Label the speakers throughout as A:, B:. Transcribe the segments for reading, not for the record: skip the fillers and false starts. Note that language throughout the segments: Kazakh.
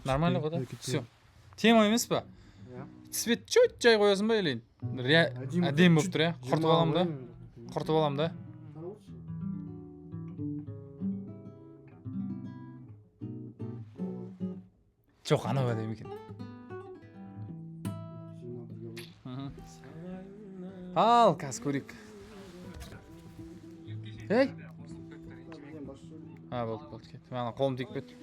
A: Нормально ғой да? Все. Тема емес па? Цвет чуть жай қоясың ба или әдемі болып тұр, құртып аламын да? Құртып аламын да? Жоқ, анау әдемі екен. Ал, қазір көрейік. Ей! Болды, кет. Ана қолым тиіп кетті.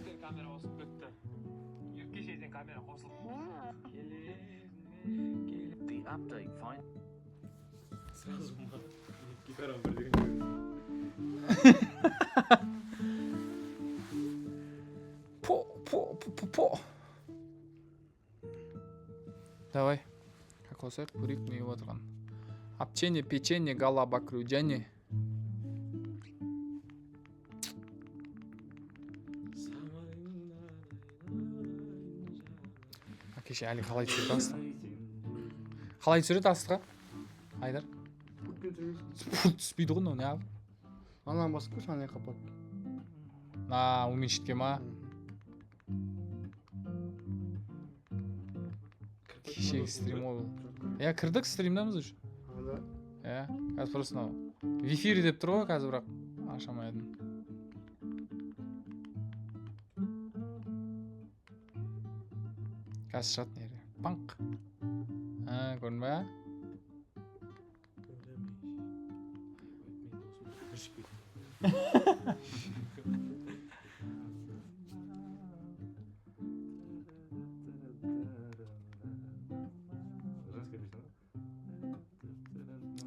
A: По. Давай. Как қосайық, көрейік не отырған. Апчение, печенье, галаба, крудяне. Кеше әлі қалай түсірді асты? Қалай түсіреді астыға? Айдар? Түспейді ғой, не ағы?
B: Анан басып көш, анай қапат.
A: Уменьшитке ма? Кешегі стрим ол. Кірдік стримдамыз už. Қазір просто в эфире деп тұр ғой, қазір бірақ ашамайдым. Қазір шығады нере. Панк. Көрдің ба?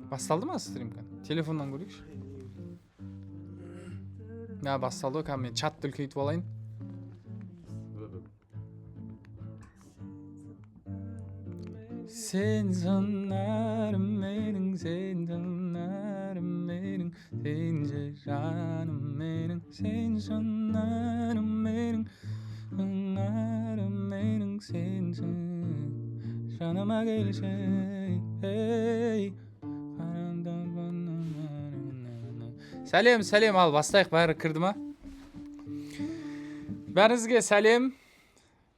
A: Басталды ма стримка? Телефоннан көрейікші. Басталды ғой, мен чатты үлкейтіп алайын. Сен жанарым менің, сен жанарым менің, сен жаным менің, сен жанарым менің, жанарым менің, сен жаныма келші, ей. Сәлем, ал бастайық, бәрі кірді ма? Бәріңізге сәлем.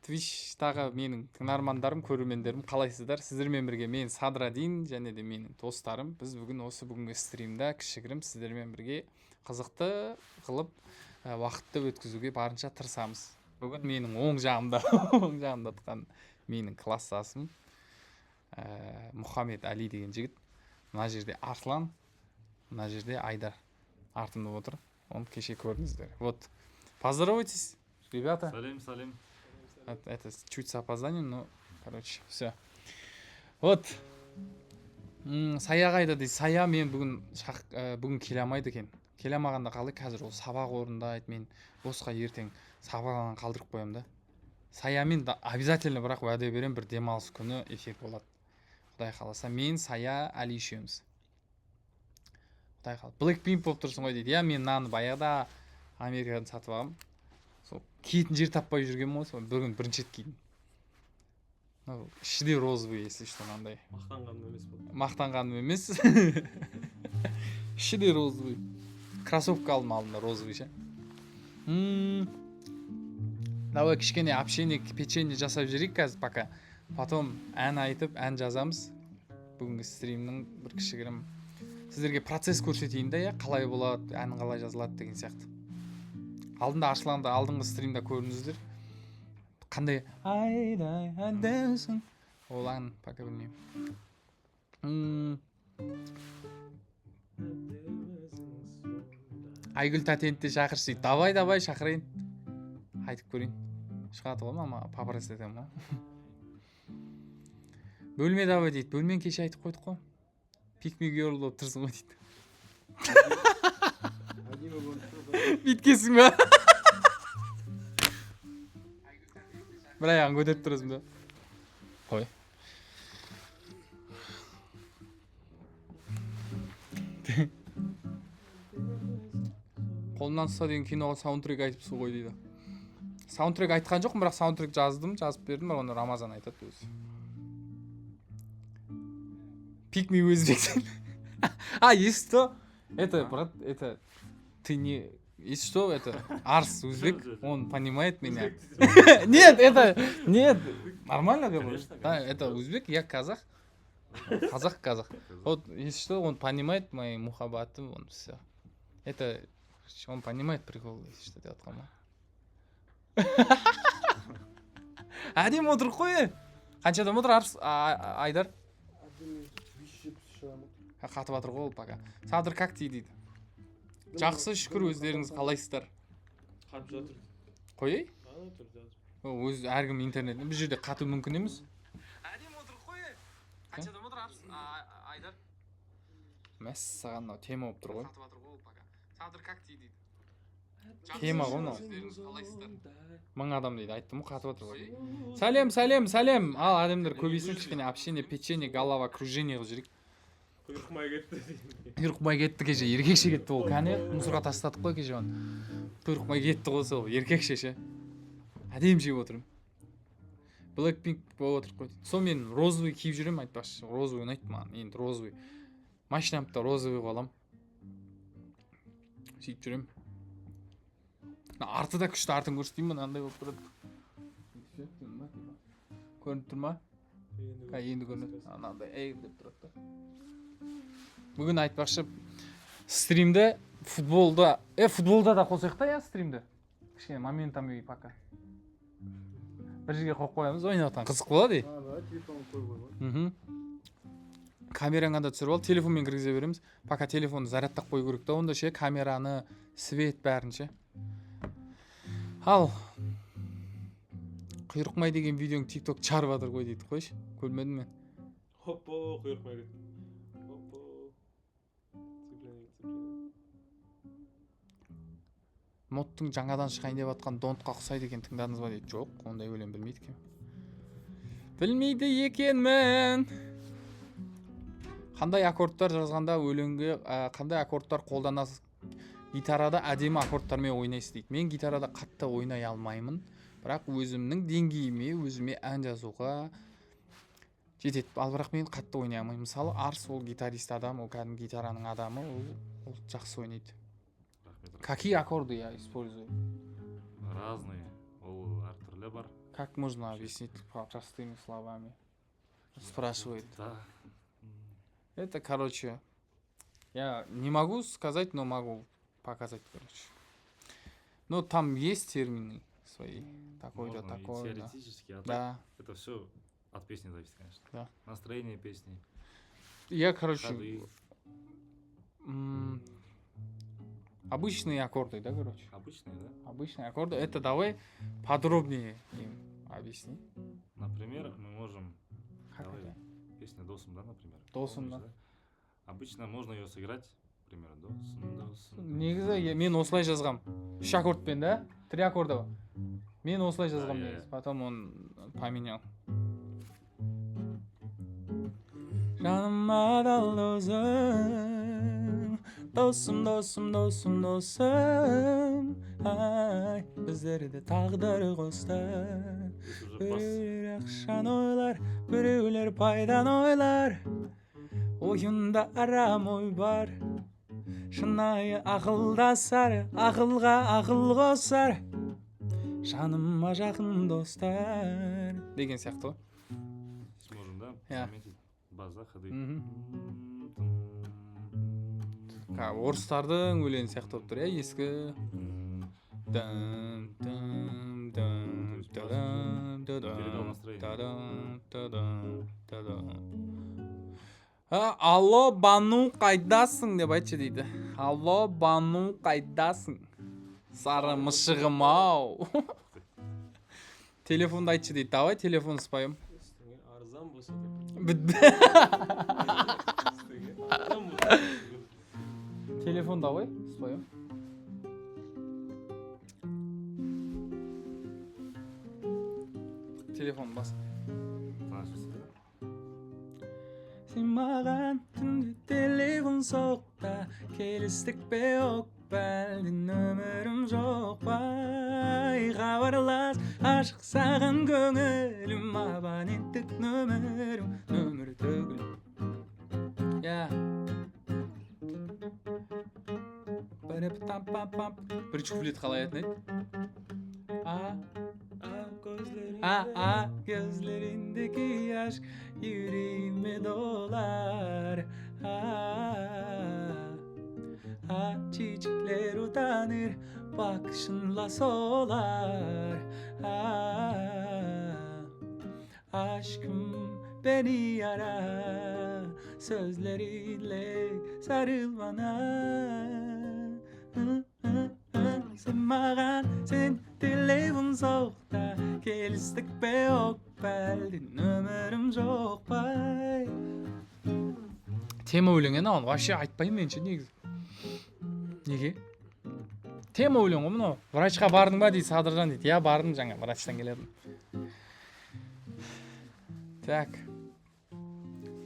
A: Twitch-тағы менің тыңдармандарым, көрермендерім, қалайсыздар? Сіздермен бірге мен Садрадин және де менің достарым. Біз бүгінгі стримда кішігірім сіздермен бірге қызықты қылып уақытты өткізуге барынша тырысамыз. Бүгін менің оң жағымда тұрған менің класстасым Мұхаммед Али деген жігіт. Мына жерде Арслан, мына жерде Айдар артымда отыр. Оны кеше көрдіңіздер. Вот. Поздоровайтесь, ребята.
C: Салем.
A: Это чуть с опозданием, но, короче, все. Вот. Сая қайда дейді. Сая мен бүгін келе алмайды екен. Келе алмағанда қалай, қазір ол сабақ орындайды. Мен босқа ертең сабағынан қалдырып қоямын да. Саямен обязательно бірақ уәде берем, бір демалыс күні эфир болады. Құдай қаласа, мен Сая Али үшеуміз. Құдай қаласа. Blackpink болып тұрсың ғой дейді. Мен наны баяғыда Америкадан сатып алғам. Сол киетін жер таппай жүрген ғой, сол бүгін бірінші рет кидім. Іші де розовый, если что, мынандай. Мақтанғаным емес. Іші де розовый. Кроссовка алдым алдында розовый ше. Давай кішкене общение, печенье жасап жүрейік қазір пока. Потом ән айтып, ән жазамыз. Бүгінгі стримнің бір кішігірім сіздерге процесс көрсетейін да, қалай болады, ән қалай жазылады деген сияқты. Алдында Арсланды алдыңғы стримда көрдіңіздер. Қандай айдай әдемсің. Ол ән пока білмеймін. Айгүл Татентті шақыршы дейді. Давай шақырайын. Айтып көрейін. Шығады ғой ма, папарас етем ғой. Бөлме давай дейді. Бөлмен кеше айтып қойдық қой. Пикми герл болып тұрсың ғой дейді. Биткесің ба? Бір аяғын көтеріп тұрасың да. Қой. Қолымнан ұста деген киноға саундтрек айтыпсың ғой дейді. Саундтрек айтқан жоқпын, бірақ саундтрек жазып бердім, оны Рамазан айтады өзі. Пикми өзбексің. Есть что? Это, брат, это... Ты не Если что, это Арс узбек, он понимает меня. Нет, это... Нет, нормально говорю.
C: Конечно,
A: Да,
C: конечно.
A: это узбек, я казах. Казах. Вот, если что, он понимает мои мухаббаты, он все. Это... Он понимает прикол, если что деп жатқанмын. Әдемі отырып қой. Қаншадан отыр Айдар?
B: Әдемі 570 шығамын.
A: Қатып жатыр ғой ол пока. Садыр как дейді. Жақсы, шүкір, өздеріңіз қалайсыздар?
C: Қатып жатыр.
A: Қойай?
C: Ана тұр жатыр.
A: Өз әркім интернетте бұл жерде қату мүмкін емес. Әдемі отырып қой. Қаншадан отыр Айдар? Мәссаған мынау тема болып тұр ғой. Қатып жатыр ғой ол пока. Садыр как дейді. Тема ғой мынау. Өздеріңіз қалайсыздар? 1000 адам дейді, айттым ғой, қатып жатыр ғой. Сәлем. Ал адамдар көбейсін, кішкене общение, печенье, голова, кружение қылып жүрейік.
C: Құйрықмай кетті дейді.
A: Құйрықмай кетті кеше, еркекше кетті ол. Кәне, мусорға тастадық қой кеше оны. Құйрықмай кетті ғой сол, еркекше ше. Әдемі жеп отырмын. Blackpink болып отырып қойды. Сол мен розовый киіп жүремін, айтпақшы. Розовый ұнайды маған, енді розовый. Машинамды да розовый қылып аламын. Сөйтіп жүремін. Арты да күшті, артын көрсетейін ба, андай болып тұрады. Көрініп тұр ма? Енді көрінеді. Анандай әйір деп тұрады да. Бүгін айтпақшы, стримді футболда да қосайық та, я стримді. Кішкене моментами пока. Бір жерге қойып қоямыз, ойнатқан қызық болады.
B: Да, телефон қойып қойған.
A: Камераңа да түсіріп ал, телефонмен кіргізе береміз. Пока телефонды зарядтап қою керек та, онда ше, камераны, свет бәрін ше. Ал, құйрықмай деген видеоң TikTok чарып жатыр ғой дейді, қойшы. Көрмедім мен.
C: Хоппо, құйрықмай кетті. Хоппо.
A: Моттың жаңадан шықайын деп жатқан Don't-қа ұқсайды екен, тыңдадыңыз ба дейді. Жоқ, ондай өлең білмейді екен. Білмейді екенмін. Қандай аккордтар жазғанда өлеңге, қандай аккордтар қолданасыз? Гитарада әдемі аккордтармен ойнайсыз дейді. Мен гитарада қатты ойнай алмаймын, бірақ өзімнің деңгейіме, өзіме ән жазуға жетеді. Ал бірақ мен қатты ойнай алмаймын. Мысалы, Арс ол гитарист адам, ол кәдімгі гитараның адамы, ол жақсы ойнайды. Какие аккорды я использую?
C: Разные. Ол әртүрлі бар.
A: Как можно объяснить простыми словами? Спрашивает.
C: Да.
A: Это, короче, я не могу сказать, но могу показать, короче. Но там есть термины свои. Такой-то,
C: Можно и
A: такой, да.
C: теоретически, а так
A: Да.
C: это все от песни зависит, конечно.
A: Да.
C: Настроение песни.
A: Я, короче,
C: Ходы.
A: Обычные аккорды, да, короче?
C: Обычные, да?
A: Обычные аккорды. Это давай подробнее им объясни.
C: Например, мы можем...
A: Как
C: Давай.
A: это?
C: Песня Досым, да, например?
A: Досым,
C: Помнишь,
A: да.
C: Обычно можно ее сыграть, например, Досым.
A: Негізі мен осылай жазғам. 3 аккордпен, да? 3 аккорда бар. Мен осылай жазғам
C: Да,
A: негізі. Потом он поменял. Жаныма дал досым, досым, ай, біздерді тағдыр қосты. Біреулер ақшаны ойлар, біреулер пайдан ойлар. Ойында арам ой бар. Шынайы ақылдасар, ақылға ақыл қосар. Жаныма жақын достар. Деген сияқты ғой.
C: Сможем, да?
A: Я.
C: Заметить база, ходы.
A: Орыстардың өлеңі сияқты болып тұр, ескі. Алло, Бану, қайдасың деп айтшы дейді. Алло, Бану, қайдасың? Сары мышығым ау. Телефонды айтшы дейді. Давай телефон спайым.
C: Арзан болса
A: Телефон давай спайым. Телефон бас. Сен маған түнде телефон соқта, келістік пе оқ па, әлде нөмірім жоқ па? Хабарлас, ашық саған көңілім, абоненттік нөмірім, нөмір түгіл. Я. Бірінші куплет қалай айтын еді? Gözlerindeki aşk yüreğime dolar. Çiçekler utanır, bakışınla solar. Aşkım beni yara, sözlerinle sarıl bana. Sen mağan, sen telefon soğukta, geliştik be yok beldin, ömürüm жоқ bay. Тема өлең еді, оны вообще айтпаймын мен ше негізі. Неге? Тема өлең ғой мынау. Врачқа бардың ба дейді Садыржан дейді. Я бардым, жаңа врачтан келедім. Так.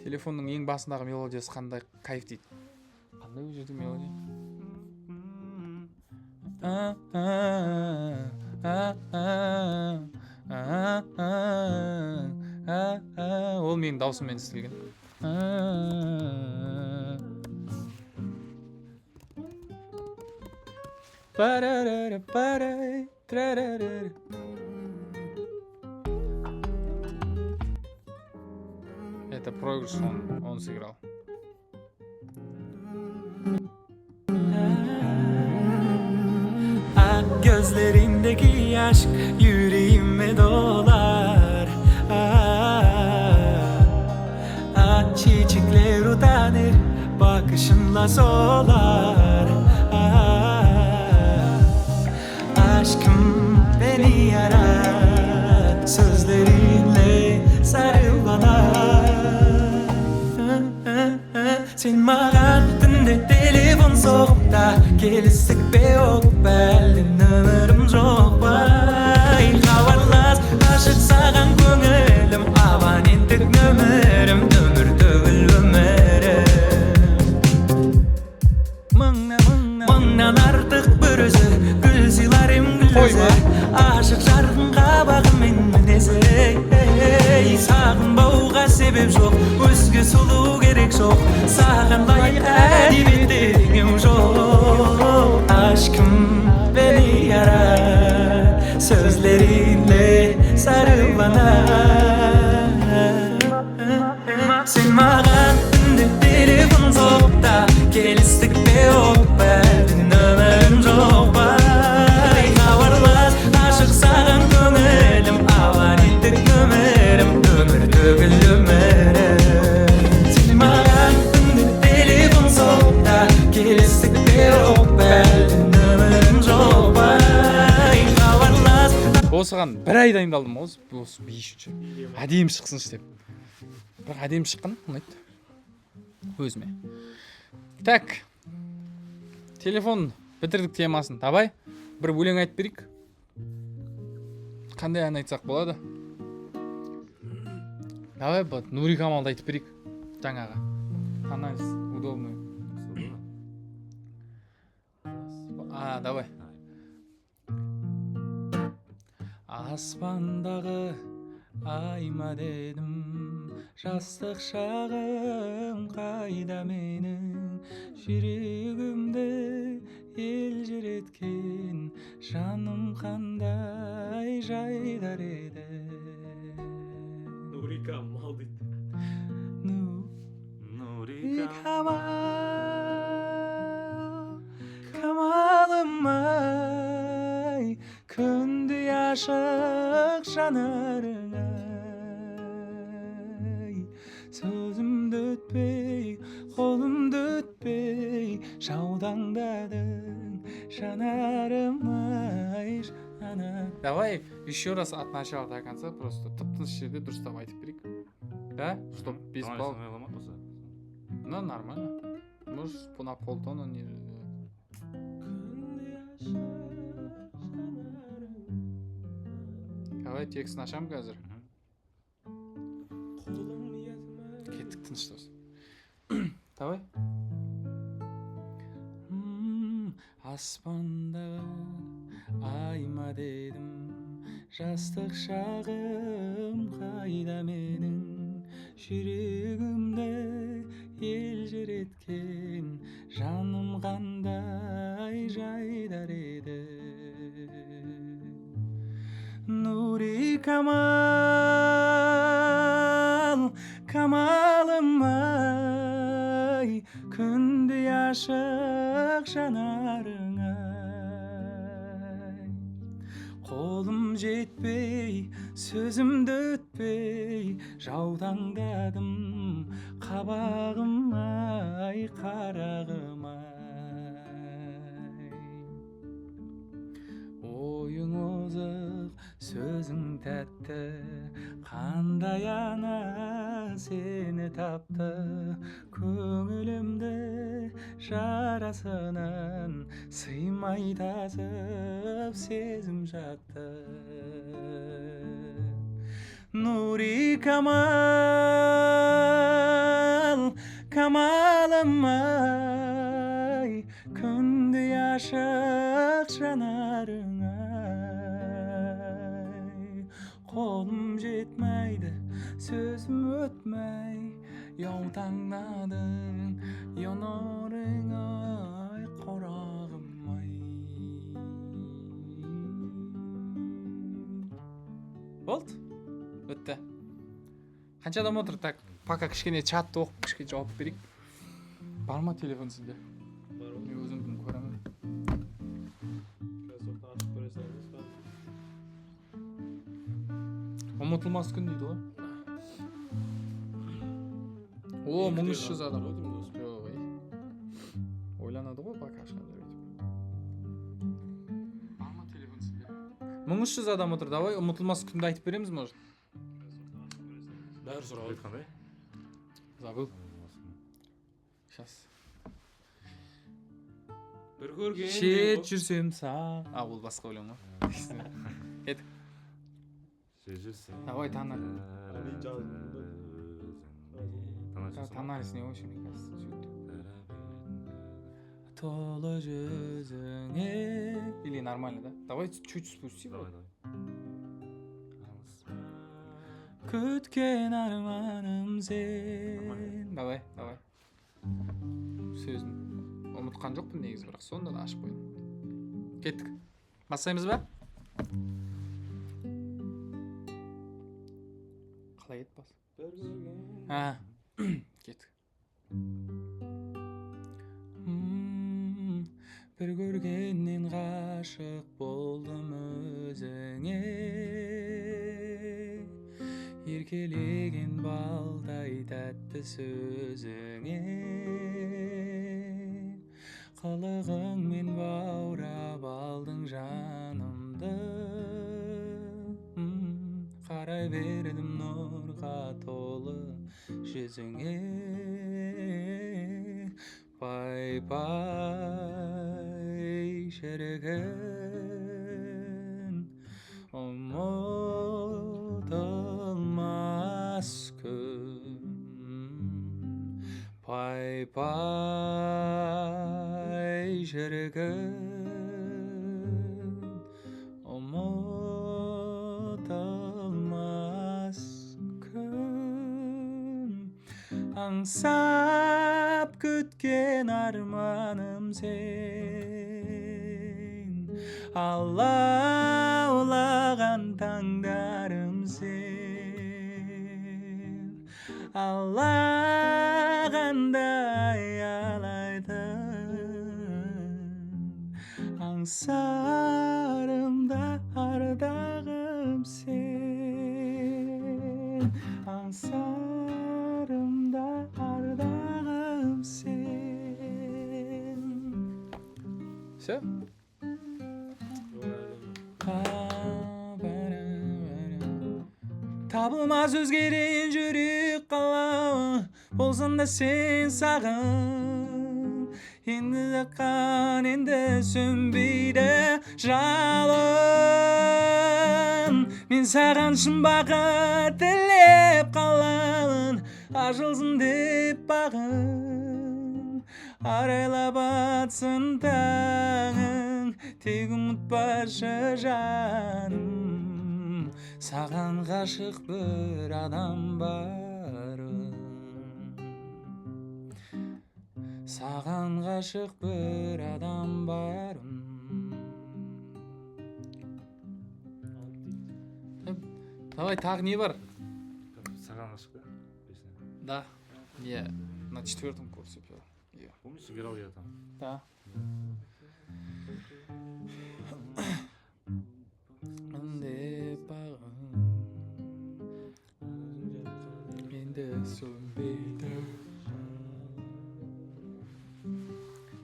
A: Телефонның ең басындағы мелодиясы қандай кайф дейді. Қандай ол жерде мелодия? Ол менің даусыммен істелген. Это проигрыш, он сыграл. Gözlerindeki aşk yüreğime dolar. Çiçekler utanır, bakışınla solar. Aşkım beni yarar, sözlerinle sarıl bana. Sen mağan tünde telefon soğukta, geliştik be yok beldin, ömürüm жоқ bay. Хабарлас, ашық саған көңілім, абоненттік нөмірім, өмір төгіл өмірім. Мыңнан артық бір өзі, гүл сыйлар ем гүл өзі, ашық жарқын қабағымен мінезі. Сағынбауға себеп жоқ, өзге сұлу керек жоқ, саған лайық әдебиеттерім жоқ. Aşkım beni yarar, sözlerinle sarıl bana. Sen mağan tünde telefon soğukta, geliştik be yok beldin, ömürüm жоқ bay. Хабарлас, ашық саған көңілім, абоненттік нөмірім, өмір төгіл өмірім. Sen mağan tünde telefon soğukta, geliştik be yok beldin, ömürüm жоқ bay. Хабарлас. Осыған бір ай дайындалдым осы би үшін. Әдемі шықсыншы деп. Бірақ әдемі шыққан ұнайды өзіме. Так. Телефон бітірдік темасын. Давай бір өлең айтып берейік. Қандай ән айтсақ болады? Давай Нури Камалды айтып берейік. Жаңаға. Қандай удобный. Давай. Аспандағы айма дедім, жастық шағым қайда менің, жүрегімді елжір еткен жаным қандай жайдар еді.
C: Нури Камал дейді.
A: Нури Камалым ай, күндей ашық жанарың ай, сөзімді өтпей, қолымды өтпей, жаудаңдадың жанарым ай, жанарым. Давай еще раз от начала до конца, просто тып-тыныш жерде дұрыстап айтып берейік. Да? Чтоб без балл. Ну, нормально. Можешь на полтона не... Давай текстін ашам қазір. Кеттік тыныштыз. Давай. Аспандағы айма дедім, жастық шағым қайда менің, жүрегімді елжіреткен жаным қандай жайдар еді. Нури камал, камалым ай, күндей ашық жанарың ай. Қолым жетпей, сөзімді өтпей, жаутаңдадым қабағым ай, қарағым ай. Ойың озық, сөзің тәтті, қандай ана сені тапты. Көңілімді жарасынан сыймай тасып сезім жатты. Нури камал, камалым ай, күндей ашық жанарың ай. Қолым жетмейді, сөзім өтмей, яутаңдадың янарың ай, қарағым ай. Болды? Өтті. Қанша адам отыр? Так, пока кішкене чатты оқып, кішкене жауап берейік. Бар ма телефон сізде?
B: Бар
A: Мен өзім көремін.
B: Қазір ашып көре салыңыз.
A: Ұмытылмас күн дейді ғой. О, 1300 адам. Жоқ, ей. Ойланады ғой, пока ашқандар өтіп. Бар ма телефон сізде? 1300 адам отыр, давай ұмытылмас күнді айтып береміз, может?
C: Бәрі сұрап қандай?
A: Забыл. Сейчас.
C: Бір көрген.
A: Шет жүрсем саң. Ол басқа өлең ғой. Кеттік.
C: Шет жүрсем.
A: Давай, тана. Танарыз не очень, мне кажется, чуть. Толы жүзіңе. Или нормально, да? Давай чуть спусти. Күткен арманым сен. Давай. Сөзін ұмытқан жоқпын негізі, бірақ сонда да ашып қойдым. Кеттік. Бастаймыз ба? Қалай ет бас? Кеттік. Бір көргеннен ғашық болдым өзіңе. Еркелеген балдай тәтті сөзіңе. Қылығыңмен баурап алдың жанымды. Қарай бердім нұрға толы жүзіңе. Пай-пай шіркін, ұмытылмас күн. Пай-пай шіркін, ұмытылмас күн. Аңсап күткен арманым сен, алаулаған таңдарым сен. Алағандай алайтын, аңсарымда ардағым сен. Аңсарымда ардағым сен. Все? Табылмас өзгерен жүрек қалауы, болсын да сен сағын. Енді жаққан, енді сөнбейді жалын. Мен саған шын бақыт тілеп қаламын, ашылсын деп бағым. Арайлап атсын таңың, тек ұмытпашы жаным. Саған ғашық бір адам барын. Саған ғашық бір адам барын. Давай, тағы не бар?
C: Саған ғашық да? Песня.
A: Да. Я на 4 курсе пел. Её.
C: Помнишь, играл я там?
A: Да. Деп бағым енді сөнбейді.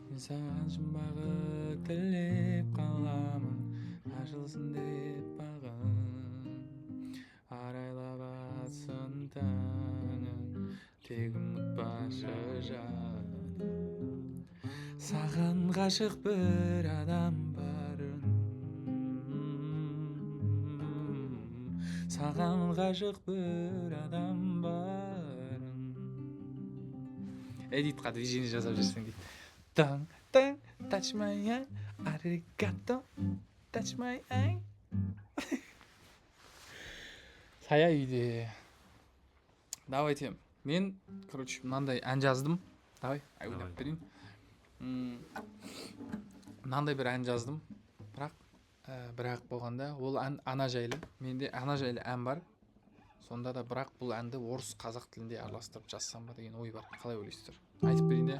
A: Мен саған жұмбағы тілеп қаламын, ашылсын деп бағым. Арайлап атсын таңын, тек ұмытпашы жаным. Саған ғашық бір адам барын. Саған ғашық бір адам барын. Эдитқа движение жасап жүрсең дейді. Таң, таң, touch my eye, arigato, touch my eye. Сая үйде. Давайте, мен, короче, мынандай ән жаздым. Давай, ойнап берейін. Мынандай бір ән жаздым. Бірақ болғанда, ол ән ана жайлы. Менде ана жайлы ән бар. Сонда да бірақ бұл әнді орыс қазақ тілінде араластырып жазсам ба деген ой бар. Қалай ойлайсыздар? Айтып берейін де.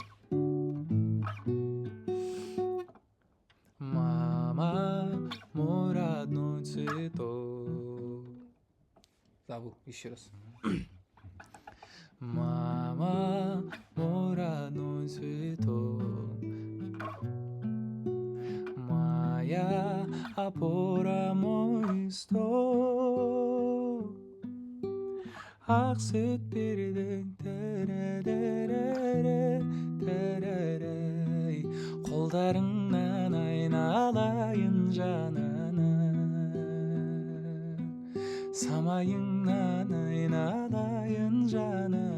A: Мама, мой родной цветок. Забыл, еще раз. Мама, мой родной цветок. Моя опора, мой стол. Ақ сүт бердің, тәрәрәрәрәрәрәрәй. Қолдарыңнан айналайын жанына. Самайыңнан айналайын жанына.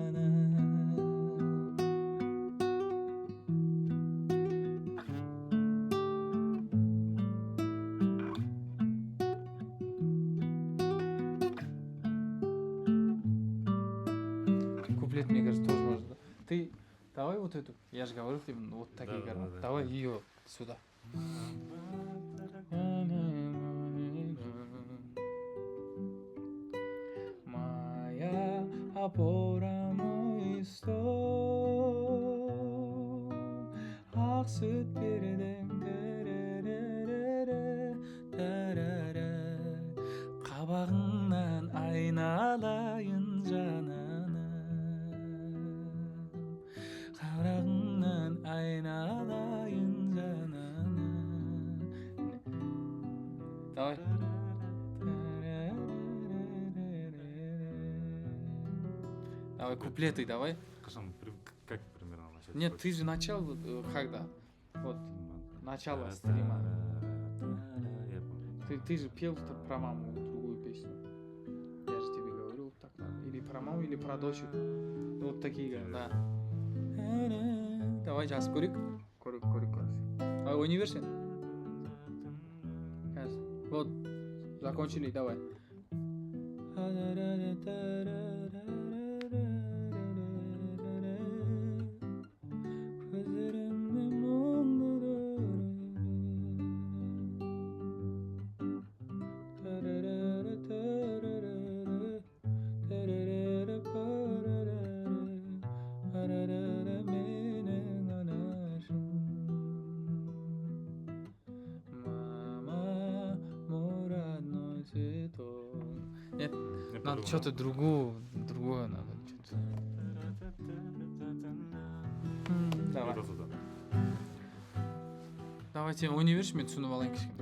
A: Куплет, мне кажется, тоже можно. Ты давай вот эту. Я же говорю, ты вот такие гармонии. Давай ее сюда. Моя опора, мой стол. Ақ сүт бердің, тәрәрәрәрәрәрәй. Қабағыңнан айналайын жанына. Қарағыңнан айналайын жанына. Давай. Давай, куплеты давай.
C: Как примерно начать?
A: Нет, ты же начал когда? Вот, начало стрима.
C: Я помню.
A: Ты же пел про маму другую песню. Я же тебе говорил так. Или про маму, или про дочь. Вот такие, да. Давай жазып көрейік. Көрейік. А университет? Вот, закончили, давай. Нет, надо что-то другое надо. Давай. Давайте университет мен түсініп алайын кішкене.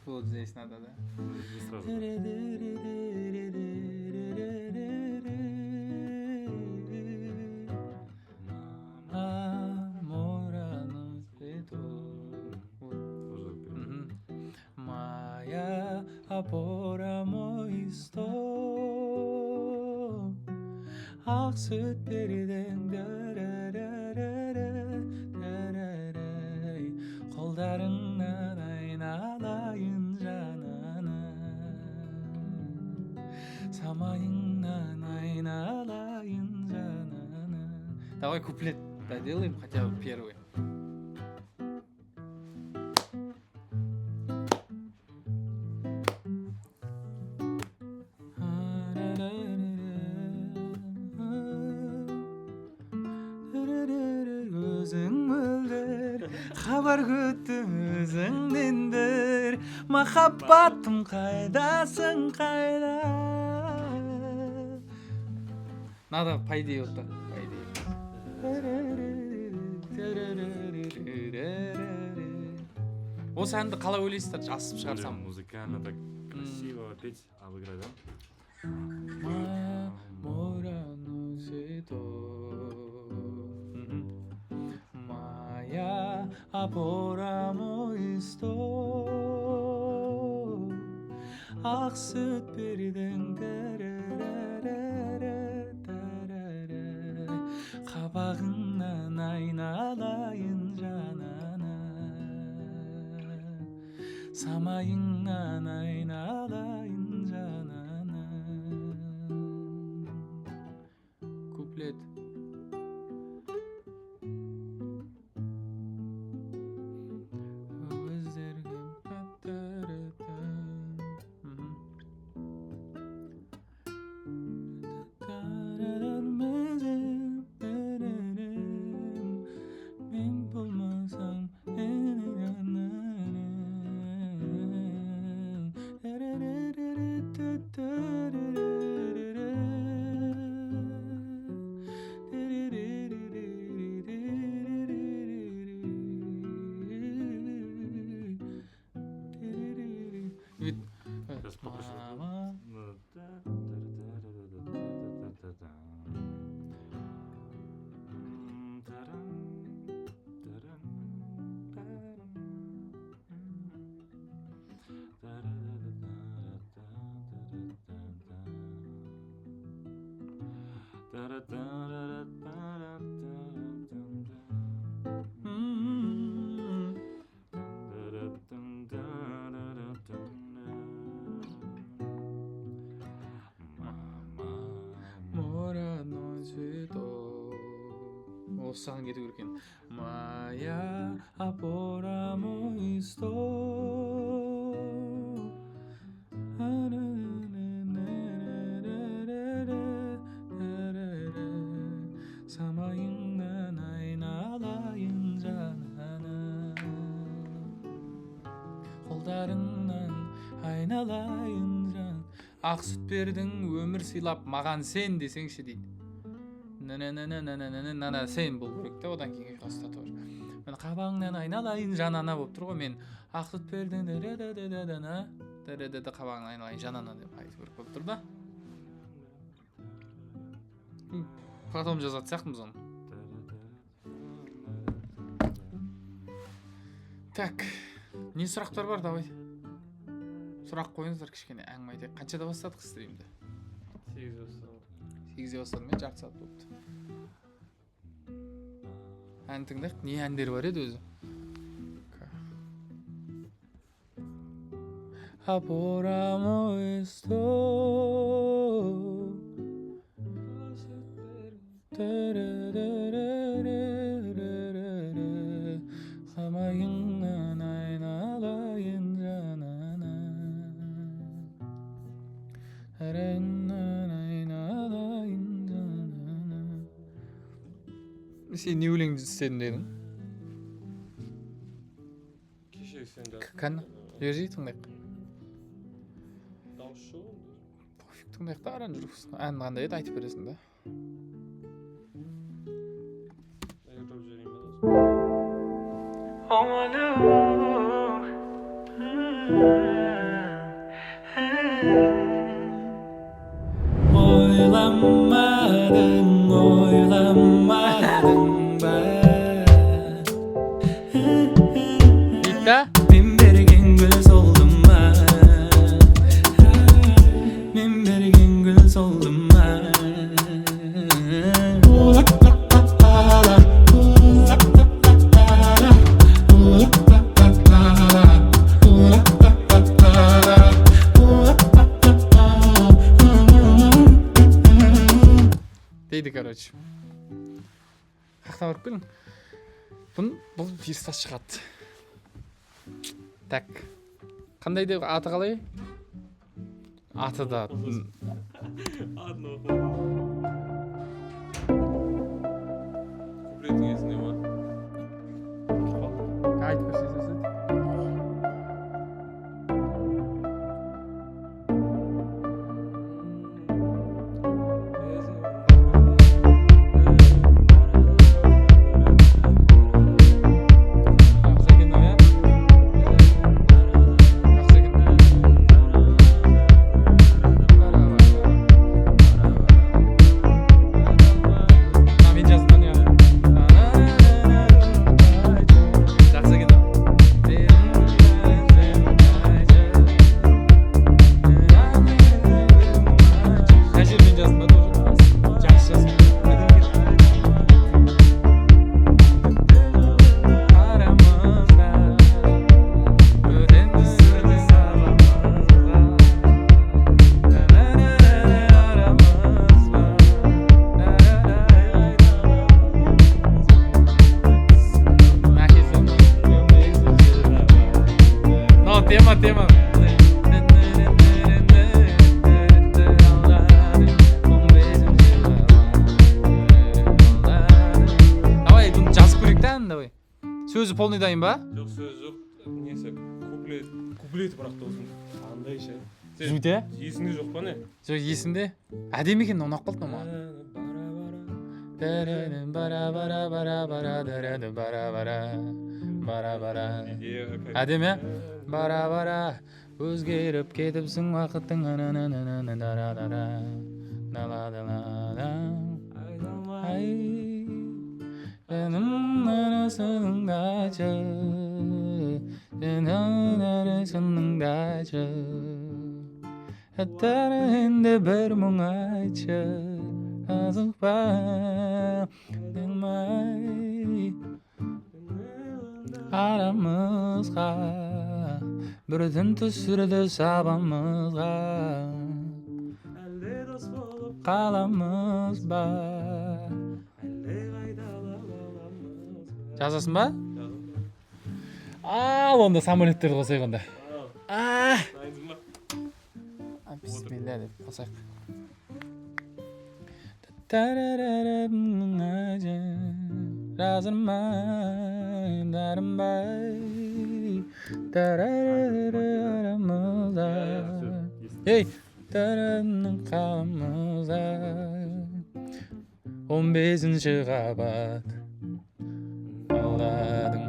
A: Вот здесь надо, да?
C: Не сразу.
A: Моя опора, мой стол. Ақ сүт бердің, тәрәрәрәрәрәрәй. Kollarından aynalayın cananı, самайыңнан aynalayın cananı. Давай куплет доделаем хотя бы первый. Өзің мөлдір, хабар күттім өзіңдендір, махаббатым қайдасың қайда. Надо по идее вот так, по идее. Осы әнді қалай ойлайсыздар, жазып шығарсам?
C: Музыкально так красиво петь, обыграть, да?
A: Моя опора, мой стол, ақ сүт бердің, қабағыңнан айналайын жанана, самайыңнан айналайын жанана. Куплет.
C: Сейчас попрошу. Осыған кету керек екен. Моя опора, мой стол, самайыңнан айналайын жанана, қолдарыңнан айналайын жан. Ақ сүт бердің, өмір сыйлап маған сен десеңші дейді. На сен болу керек та, одан кейін ұйқасыта тұр. Мен қабағыңнан айналайын жанана болып тұр ғой, мен ақ сүт бердің қабағыңнан айналайын жанана деп айту керек болып тұр да. Потом жазатын сияқтымыз оны. Так, не сұрақтар бар, давай. Сұрақ қойыңыздар, кішкене әңгіме айтайық. Қаншада бастадық стримді? 8-де бастадым, мен жарты сағат болыпты. Ән тыңдайық, не әндер бар еді өзі? Опора, мой стол, самайыңнан айналайын жанана, араңнан айналайын жанана. Сен не өлең істедің дедің?
B: Кеше сен де
A: Қана, жер тыңдайық.
B: дауыс шығу.
A: Пофиг, тыңдайық та, аран жүргіз. Ән қандай еді, айтып бересің да.
B: Айырып жіберейін ба дауыс?
A: Ойламадың ба? Дейді? Мен берген гүл солдым ба? Мен берген гүл солдым ба? дейді короче. Қақта барып келің. Бұл пирстас шығады. Так. Қандай деп аты қалай? Аты да.
B: Adını oku. Kupletin esine var.
A: Айтып көрсетесіз. Тема. Давай, bunu жазып көрейік та, давай. Сөзі полный дайын ба?
B: Жоқ сөз жоқ. Несі куплеті бірақ досым. Қандай ше.
A: Жүде?
B: Есіңде жоқ па не?
A: Жоқ, есімде. Әдемі екен, ұнап қалды маған. Әдемі? Бара өзгеріп кетіпсің уақыттың жаным арасыңдачы жаным арасыңдачы әттәрінде бір мұң айтшы азықпа демай арамызға бір түн түсірді сабамызға
B: Әлде дос болып
A: қаламыз ба
B: әлде қайда аламыз.
A: жазасың ба? Ал онда самолеттерді қосайық онда.
B: Дайынсың ба?
A: Бисмилля деп қосайық. Жазырмай дарынбай арамызда ей дарынның қаламызда 15-ші қабат алдадың.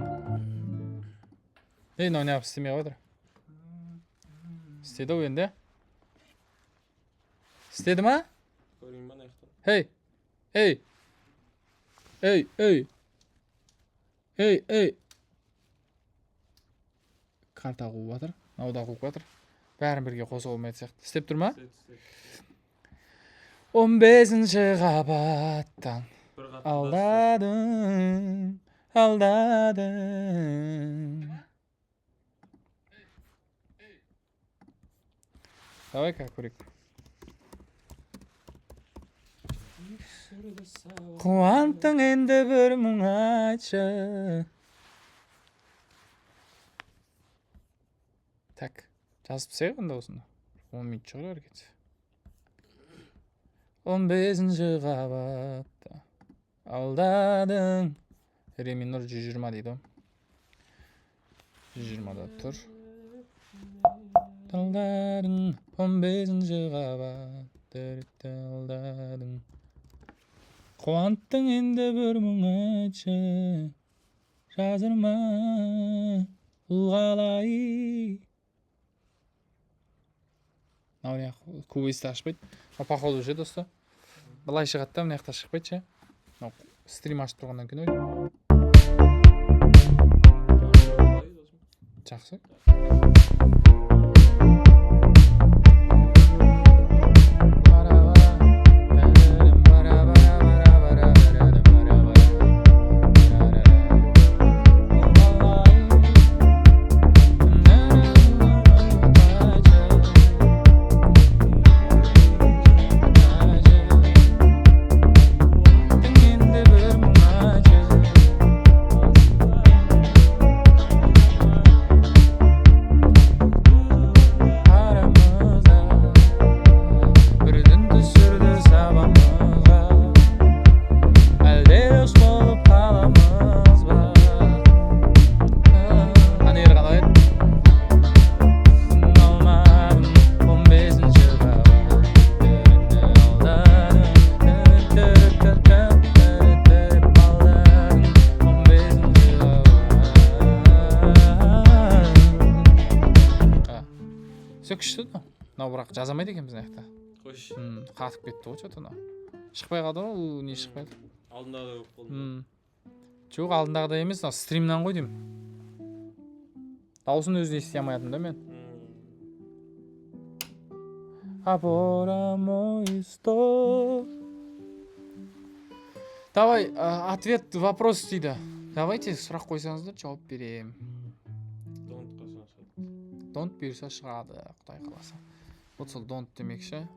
A: Ей, мынау неғып істемей қойдыр. Істеді ғой енді. Істеді ма?
B: Көрейін ба наяқтан?
A: Ей. Карта қуып жатыр. Мынау да қуып жатыр. Бәрін бірге қосуға болмайтын сияқты. Істеп тұр ма? 15-ші қабаттан алдадың. Давай-ка көрейік. Қуанттың енді бір мұң айтшы. Так, жазып тастайық онда осында. 10 минут шығар әрекет. 15-ші қабатта алдадың. Ре минор 120 дейді. 120-да тұр. Алдадың. 15-ші қабатта алдадың. Қуанттың енді бір мұң айтшы. Жазырма ұлғалай. Мынау не кубейсті ашпайды. Походу ше досты. Былай шығады да, мына жақта шықпайды ше. Стрим ашып тұрғаннан кейін ойды. Жақсы. мынау бірақ жаза алмайды екен біздің аяқта.
B: қойшы.
A: Қатып кетті ғой что-то мынау. Шықпай қалды ғой, ол не шықпайды.
B: Алдындағы да болып қалды.
A: Жоқ, алдындағыдай емес, мынау стримнан ғой деймін. Дауысын өзі ести алмайтын да мен. Апора мой стоп. Давай, ответ, вопрос дейді. Давайте сұрақ қойсаңыздар, жауап берем. Don't бұйырса шығады, Құдай қаласа. Вот сол don't демекші.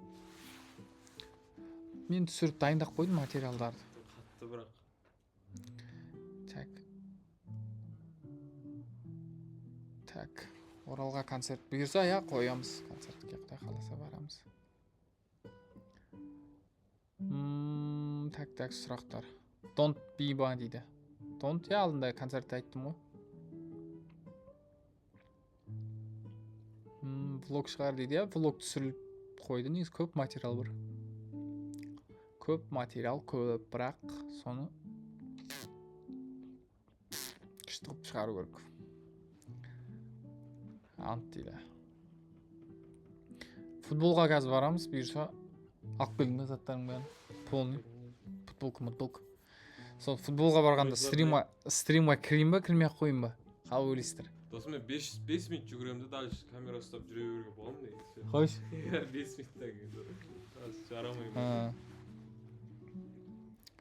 A: Мен түсіріп дайындап қойдым материалдарды.
B: Қатты бірақ.
A: Так. Оралға концерт бұйырса, я қоямыз. Концертке Құдай қаласа барамыз. Так, сұрақтар. Don't be ба дейді. Don't, я алдында концертте айттым ғой. Влог шығар дейді, я влог түсіріліп қойды, негізі көп материал бар. Көп материал, көп, бірақ соны күшті қылып шығару керек. Ант дейді. Футболға қазір барамыз, бұйырса алып келдің бе заттарың бәрін? Полный. Футболка. Сол футболға барғанда стримға кірейін ба, кірмей ақ қойын ба? Қалай ойлайсыздар?
B: Досым мен 5 минут жүгіремін де дальше камера ұстап жүре беруге боламын деген.
A: Қойш.
B: 5 минуттан кейін жарамаймын.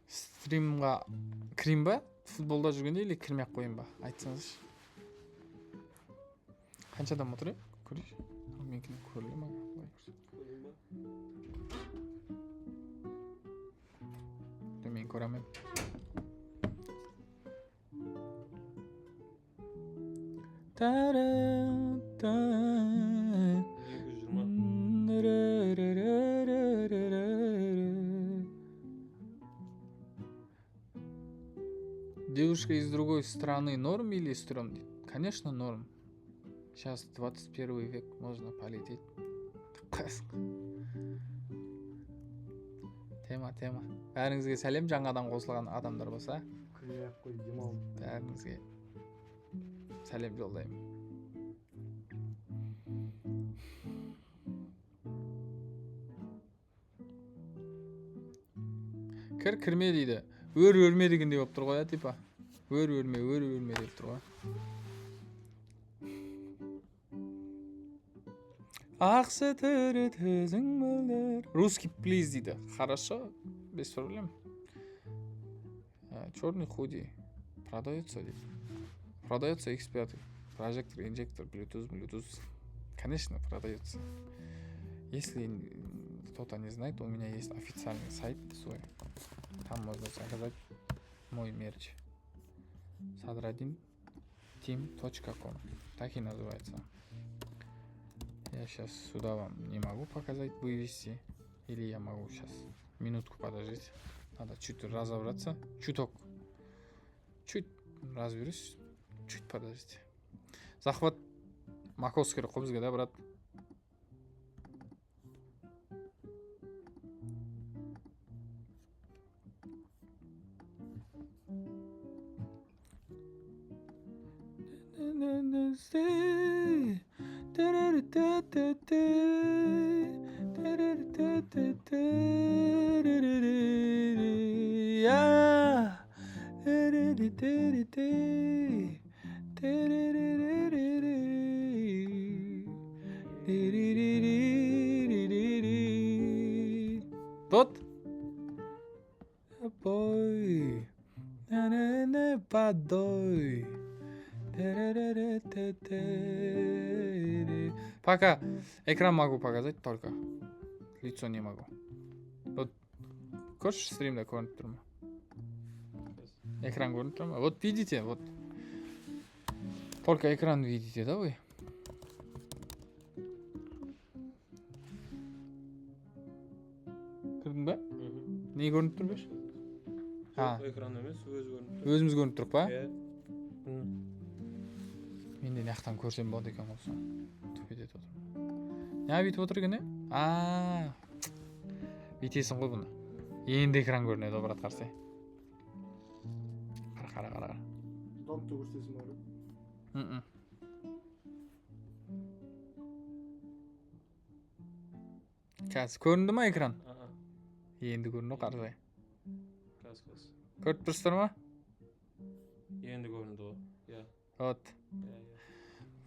A: Стримға кірейін ба? Футболда жүргенде или кірмей ақ қойын ба? Айтсаңызшы. Қанша адам отыр? Көрейінші. Менкінің көрілі ма? Мен көремін. Девушка из другой страны норм или стрём? Конечно, норм. Сейчас 21 век, можно полететь. Тема. Бәріңізге сәлем, жаңадан қосылған адамдар болса. Бәріңізге сәлем жолдаймын. Кірме дейді. Өр-өрме дегендей болып тұр ғой, типа. Өр-өрме деп тұр ғой. Ақсы түрі төзің мөлдір. Русский плиз дейді. Хорошо, без проблем. Черный худи. Продается дейді. Продается X5. Прожектор, инжектор, Bluetooth. Конечно, продается. Если кто-то не знает, у меня есть официальный сайт свой. Там можно заказать мой мерч. sadradinteam.com. Так и называется. Я сейчас сюда вам не могу показать, вывести. Или я могу сейчас минутку подождать. Надо чуть разобраться. Чуть разберусь. Чуть подождите. Захват Маковский қобызға да, брат. Тот? Бой. Не подой. Пока экран могу показать только. Лицо не могу. Вот. Көрші стримда көрініп тұр ма? Экран көрініп тұр ма? Вот видите, вот. Только экран видите, да вы? Көрдің ба? Не көрініп тұр беш?
B: Экран емес, өзі көрініп тұр.
A: Өзіміз көрініп тұрып па?
B: Мен
A: де нақтан көрсем болады екен болса. Төпет етіп отырмын. Не бүйтіп отыр екен, бүйтесің ғой бұны. Енді экран көрінеді, брат, қарсы. Қара.
D: Домты көрсесің бары?
A: Қазір көрінді ма экран?
B: Ага.
A: Енді көрінді қарасай.
B: Каз.
A: Көріп тұрсыздар ма?
B: Енді көрінді ғой. Иә.
A: Вот.
B: Иә.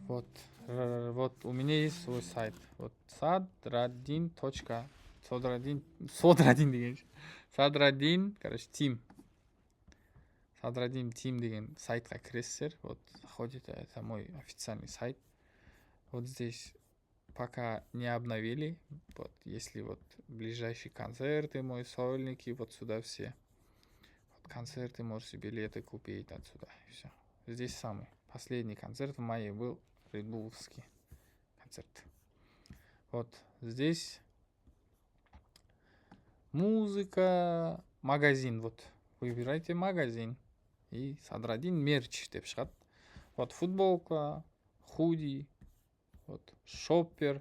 A: Вот у меня есть свой сайт. Вот sadradin. Содрадин деген. Sadradin, короче, Team. Sadradin Team деген сайтқа кіресіздер. Вот, заходите, это мой официальный сайт. Вот здесь пока не обновили. Вот, если вот ближайшие концерты, мои сольники, вот сюда все. Вот концерты, можете билеты купить отсюда. И все. Здесь самый последний концерт в мае был. Редбуловский концерт. Вот здесь музыка, магазин. Вот выбирайте магазин. И Sadradin мерч деп шығады. Вот футболка, худи, вот шоппер,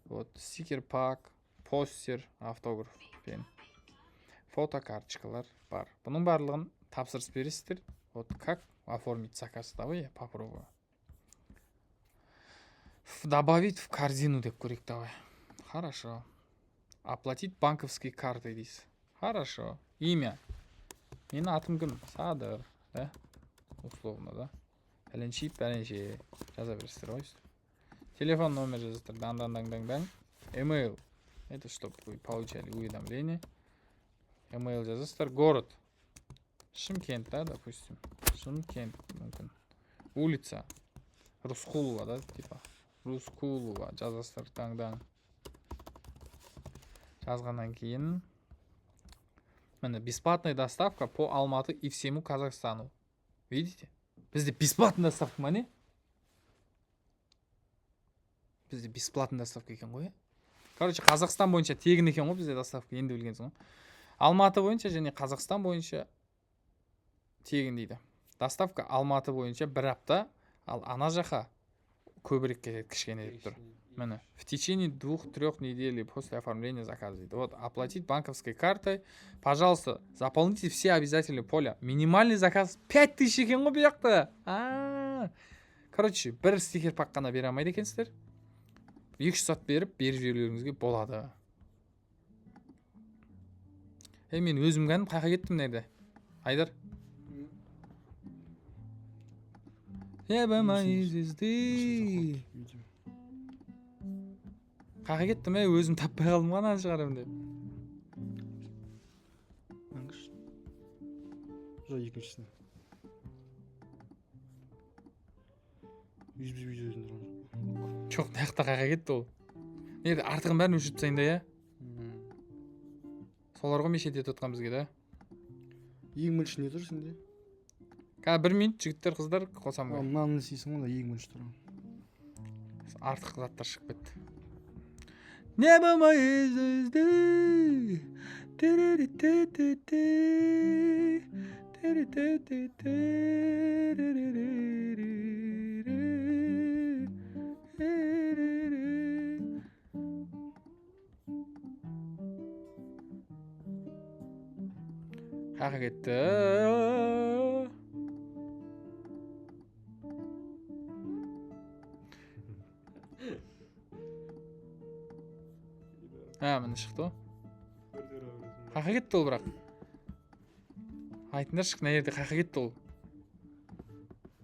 A: вот стикер-пак, постер, автограф пен фотокарточкалар бар. Бұның барлығын тапсырыс бересіздер. Вот как оформить заказ? Давай я попробую. Добавить в корзину деп көрейік, давай. Хорошо. Оплатить банковской картой дейсіз. Хорошо. Имя. Менің атым кім? Садыр. Да? Условно, да? Пәленше. Жаза бересіздер, ғой. Телефон номер жазасыздар. Дан. Email. Это чтобы вы получали уведомление. Email жазасыздар. Город. Шымкент, да, допустим. Шымкент, мүмкін. Улица. Рускулова, да, типа. Рускулова. Жазасыздар таңдан. Жазғаннан кейін. Міне, бесплатная доставка по Алматы и всему Казахстану. Видите? Бізде бесплатная доставка ма не? Бізде бесплатная доставка екен ғой. Короче, Қазақстан бойынша тегін екен ғой бізде доставка, енді білгенсің ғой. Алматы бойынша және Қазақстан бойынша тегін дейді. Доставка Алматы бойынша 1 апта, ал ана жаққа көбірек кетеді, кішкене деп тұр. Міне, в течение 2-3 недель после оформления заказа. Вот, оплатить банковской картой. Пожалуйста, заполните все обязательные поля. Минимальный заказ 5000 екен ғой бұл жақта. Короче, бір стикер пак қана бере алмайды екенсіздер. 200 сат беріп жіберулеріңізге болады. Мен өзім кәдім қайқа кеттім нерде? Айдар. Ебамай звезды. Қайқа кеттім, өзім таппай қалдым ғана шығарым деп.
D: Жоқ, екіншісіне. Үзбіз видео.
A: Жоқ, наяқта қайқа кетті ол. Нерде, артығын бәрін өшіріп тастайын да, я? Солар ғой мешет етіп отқан бізге, да?
D: Ең бірінші не тұр сенде?
A: Қазір 1 минут жігіттер қыздар қосам ғой.
D: Мынаны істейсің ғой, ең бірінші тұр.
A: Артық заттар шығып кетті. Небо моей звезды. Қайқа кетті. Міне шықты ғой. Қайқа кетті ол бірақ. Айтыңдар шық, нәерде қайқа кетті ол.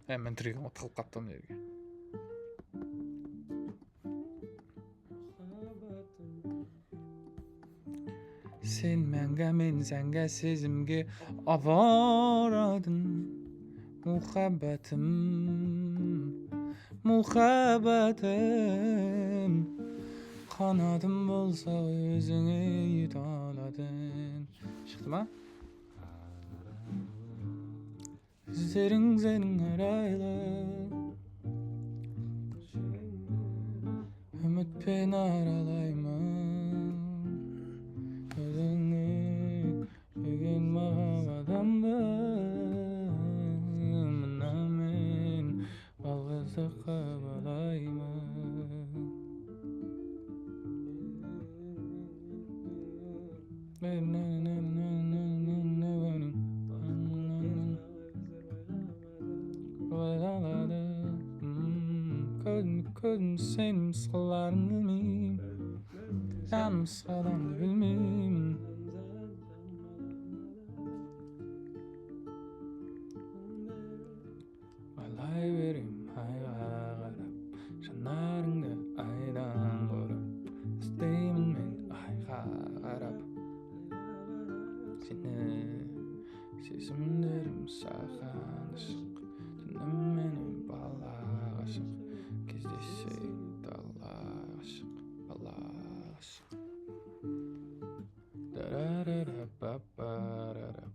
A: Мен түреген отқылып қаптым нерге. Sen мәңгі мен сәнгі сезімге апарадың. Мұхаббатым. Қанадым болса өзіңе ет аладың. Шықты ма? Көздерің сенің арайлы. Үмітпен аралаймын. Өзіңе сүйген махаббатымды. Мына мен жалғыздыққа балаймын. Көзім сенің сыларың білмеймін.
C: Жаным саданды білмеймін. Байлай берем айға қарап, жанарыңды айдан көріп, іздеймін мен айға қарап. Сені сезімдерім саған ашық, түнім менің бала ғашық, кездессек дала ғашық, бала ғашық. Дарарара-папарара,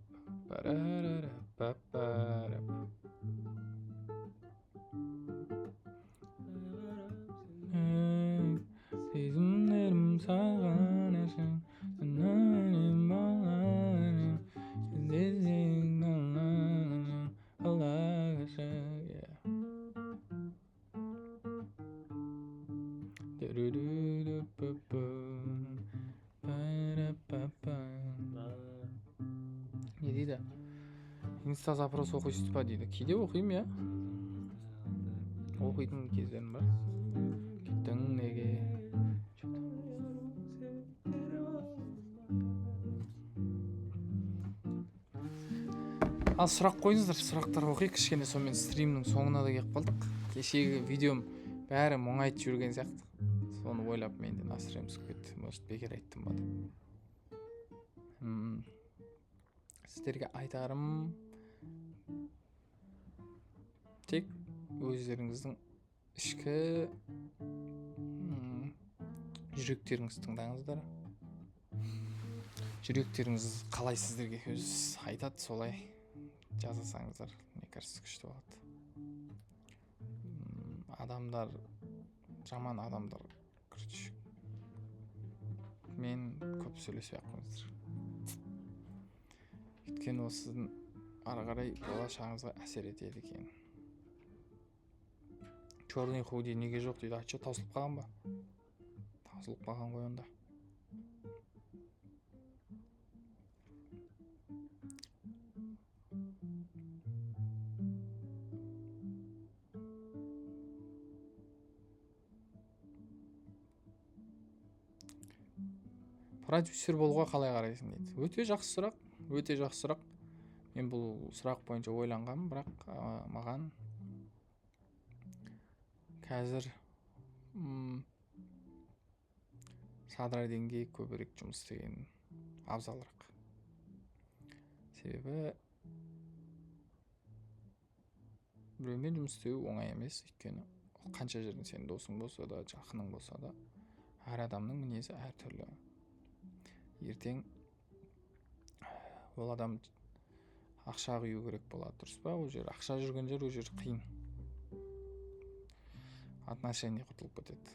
C: парарара-папара. Сезімдерім саған ашық, түнім менің бала ғашық, кездессек дала ғашық, бала ғашық. Не дейді? Инста запрос оқисыз ба дейді. Кейде оқимын, я. Оқитын кездерім бар. Кеттің неге? Ал сұрақ қойыңыздар, сұрақтар оқиық. Кішкене сонымен стримнің соңына да келіп қалдық. Кешегі видеом бәрі мұңайтып жүрген сияқты. Соны ойлап мен де настроем түсіп кетті. Может, бекер айттым ба деп. Сіздерге айтарым тек өздеріңіздің ішкі жүректеріңізді тыңдаңыздар. Жүректеріңіз қалай сіздерге өз айтады, солай жазасаңыздар, мне кажется, күшті болады. Адамдар, жаман адамдар, короче, мен көп сөйлеспей ақ қойыңыздар. Өйткені ол сіздің ары қарай болашағыңызға әсер етеді екен. Черный худи неге жоқ дейді. А че, таусылып қалған ба? Таусылып қалған ғой онда. Продюсер болуға қалай қарайсың дейді. Өте жақсы сұрақ. Өте жақсы сұрақ. Мен бұл сұрақ бойынша ойланғанмын, бірақ маған қазір Садрадинге көбірек жұмыс істеген абзалырақ. Себебі біреумен жұмыс істеу оңай емес, өйткені қанша жерден сенің досың болса да, жақының болса да, әр адамның мінезі әртүрлі. Ертең ол адам ақша құю керек болады, дұрыс па? Ол жер ақша жүрген жер, ол жер қиын. Отношение құтылып кетеді.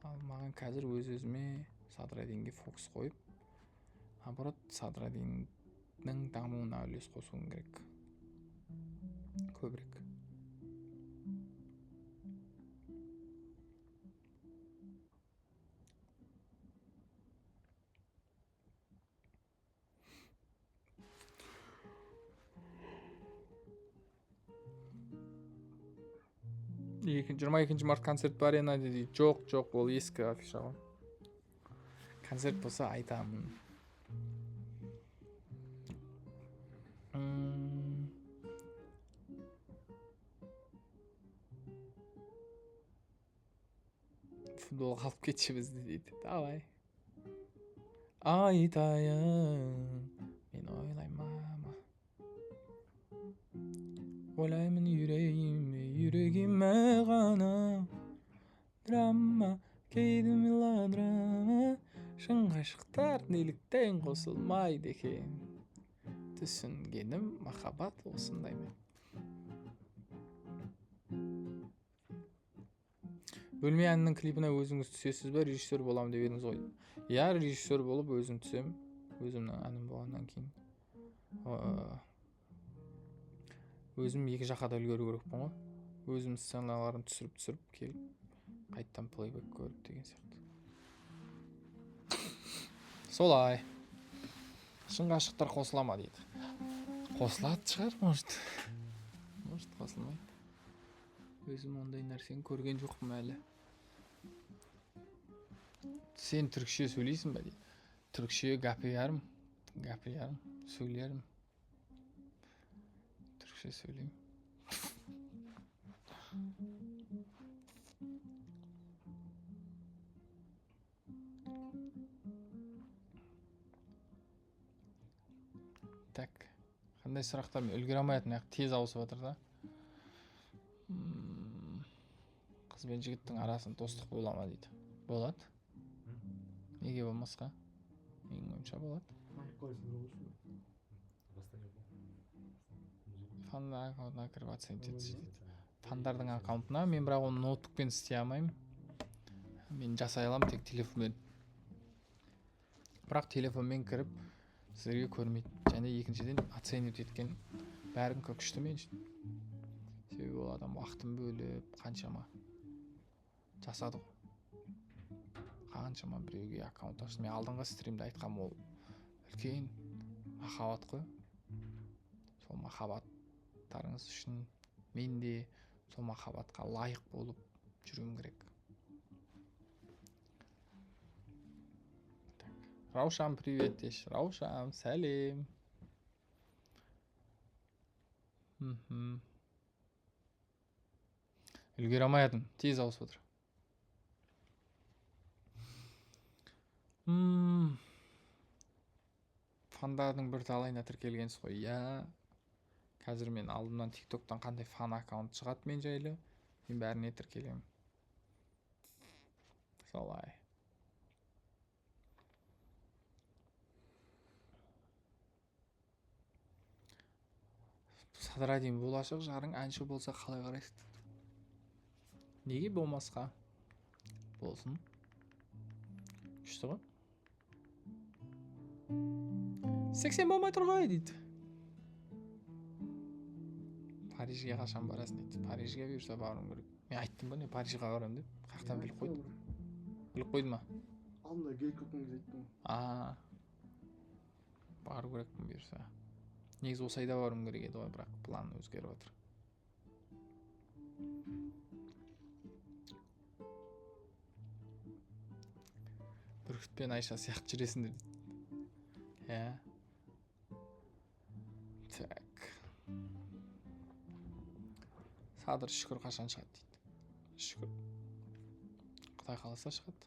C: Ал маған қазір өз-өзіме Садрадинге фокус қойып, наоборот, Садрадиннің дамуына үлес қосуым керек. Көбірек. Жиырма екінші март концерт бар ена дейді. Жоқ, ол ескі афиша ғой. Концерт болса айтамын. Футбол қалып кетші бізді дейді. Давай. Айтайын, мен ойлаймын. Ойлаймын жүрегіме ғана. Драма, кейде мелодрама. Шын ғашықтар неліктен қосылмайды екен. Түсінгенім махаббат осындай ма? Бөлме әнінің клипіне өзіңіз түсесіз бе? Режиссер болам деп едіңіз ғой. Я режиссер болып өзім түсем. Өзімнің әнім болғаннан кейін. Өзім екі жаққа да үлгеру керекпін ғой. Өзім сценаларын түсіріп келіп, қайттан плейбек көріп деген сияқты. Солай. Шын ғашықтар қосыла ма дейді. Қосылады шығар, может. Может, қосылмайды. Өзім ондай нәрсені көрген жоқпын әлі. Sen Türkçe söyleysin be дейді. Türkçe gapirarım. Söylerim. Türkçe söyleyeyim. Так. Қандай сұрақтар мен үлгере алмайтын тез ауысып жатыр да. Қыз бен жігіттің арасын достық бола ма дейді. Болады. Неге болмасқа? Менің ойымша болады. Фандар аккаунтына кіріп оценить етсін дейді. Фандардың аккаунтына мен бірақ оны ноутбукпен істей алмаймын. Мен жасай аламын тек телефонмен. Бірақ телефонмен кіріп сіздерге көрмейді. Және екіншіден оценить еткен бәрін күшті мен үшін. Себебі ол адам уақытын бөліп қаншама жасады ғой. Қаншама біреуге аккаунт ашты. Мен алдыңғы стримде айтқам, ол үлкен махаббат қой. Сол махаббаттарыңыз үшін мен де сол махаббатқа лайық болып жүруім керек. Раушан, привет деш. Раушан, сәлем. Үлгере алмай тез ауысып отыр. Фандардың бір талайына тіркелгенсіз ғой. Иә. Қазір мен алдымнан TikTok'тан қандай фан аккаунт шығады мен жайлы. Мен бәріне тіркелемін. Солай. Садырадин, болашақ жарың әнші болса қалай қарайсың? Неге болмасқа? Болсын. Күшті ғой. 80 болмай тұр ғой дейді. Парижге қашан барасың дейді. Парижге бұйырса баруым керек. Мен айттым ба не Парижге барамын деп. Қаяқтан біліп қойдым. Біліп қойды ма?
D: Алдында гей көппен айттым.
C: Бару керекпін бұйырса. Негізі осы айда баруым керек еді ғой, бірақ план өзгеріп отыр. Бүркітпен Айша сияқты жүресіңдер дейді. Иә. Так. Садыр шүкір қашан шығады дейді. Шүкір. Құдай қаласа шығады.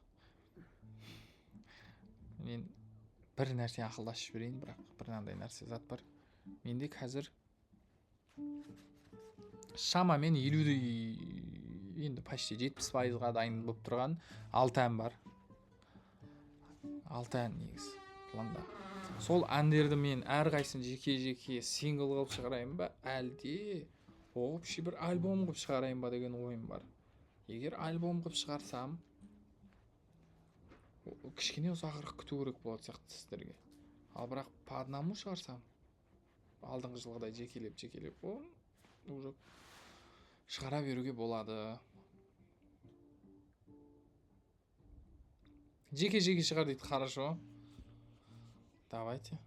C: Мен бір нәрсе ақылдасып жіберейін, бірақ бір мынандай нәрсе зат бар. Менде қазір шамамен 50-ді енді почти 70%-ға дайын болып тұрған 6 ән бар. 6 ән негізі планда. Сол әндерді мен әрқайсысын жеке-жеке сингл қылып шығарайын ба, әлде общий бір альбом қылып шығарайын ба деген ойым бар. Егер альбом қылып шығарсам, кішкене ұзағырақ күту керек болады сияқты сіздерге. Ал бірақ по одному шығарсам, алдыңғы жылғыдай жекелеп, уже шығара беруге болады. Жеке-жеке шығар дейді, хорошо. Давайте.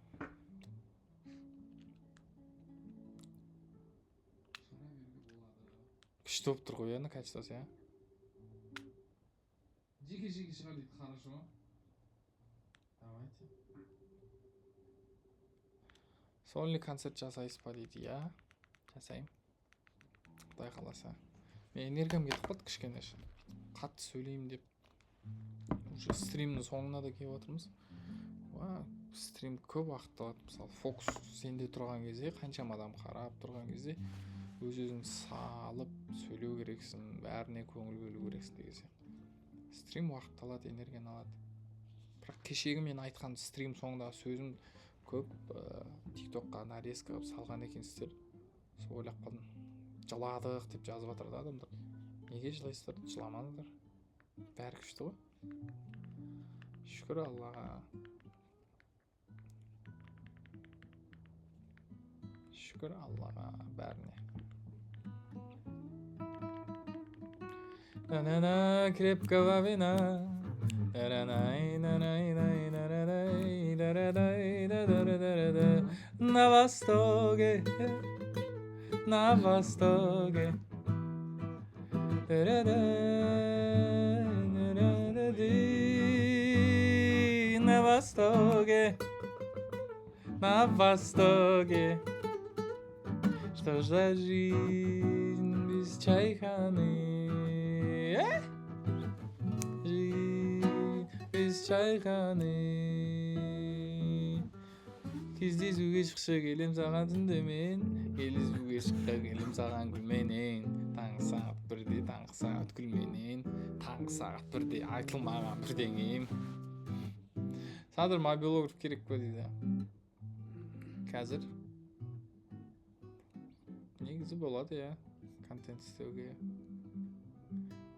C: Күшті болып тұр ғой, яны качествосы, я? Жеке-жеке шығар дейді, хорошо. Давайте. Сольный концерт жасайсыз ба дейді, я? Жасайым. Құдай қаласа. Мен энергиям кетіп қалды кішкене. Қатты сөйлеймін деп. Уже стримнің соңына да келіп отырмыз. Стрим көп уақыт алады. Мысалы, фокус сенде тұрған кезде, қаншама адам қарап тұрған кезде, өз-өзің салып сөйлеу керексің, бәріне көңіл бөлу керексің деген сияқты. Стрим уақыт алады, энергияны алады. Бірақ кешегі мен айтқан стрим соңындағы сөзім көп TikTokқа нарезка қылып салған екенсіздер. Сол ойлап қалдым. Жыладық деп жазып жатыр да адамдар. Неге жылайсыздар? Жыламаңыздар. Бәрі күшті ғой. Шүкір Аллаға. Şükür Allah'a bәріне. На-на-на, крепкого вина. На востоке, на востоке. востоке, на востоке. Что за жизнь без чайханы? Жизнь без чайханы. Кездесуге шықшы келем саған түнде мен, келісуге шыққа келем саған күлменен. Таңғы сағат 1-де, таңғы сағат күлменен, таңғы сағат 1-де айтылмаған бірдеңем. Садыр мобилограф керек па дейді. Қазір негізі болады, я контент істеуге.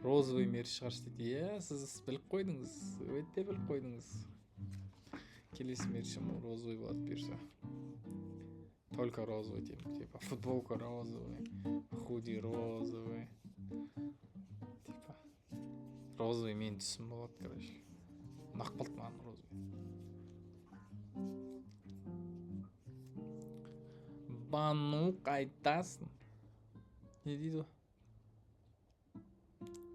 C: Розовый мерч шығаршы дейді. Иә, сіз біліп қойдыңыз, өте біліп қойдыңыз. Келесі мерчім розовый болады бұйырса. Только розовый, типа футболка розовый, худи розовый. Типа розовый мен түсім болады, короче. Ұнақ болды маған розовый. Бану қайтасың? Не дейді?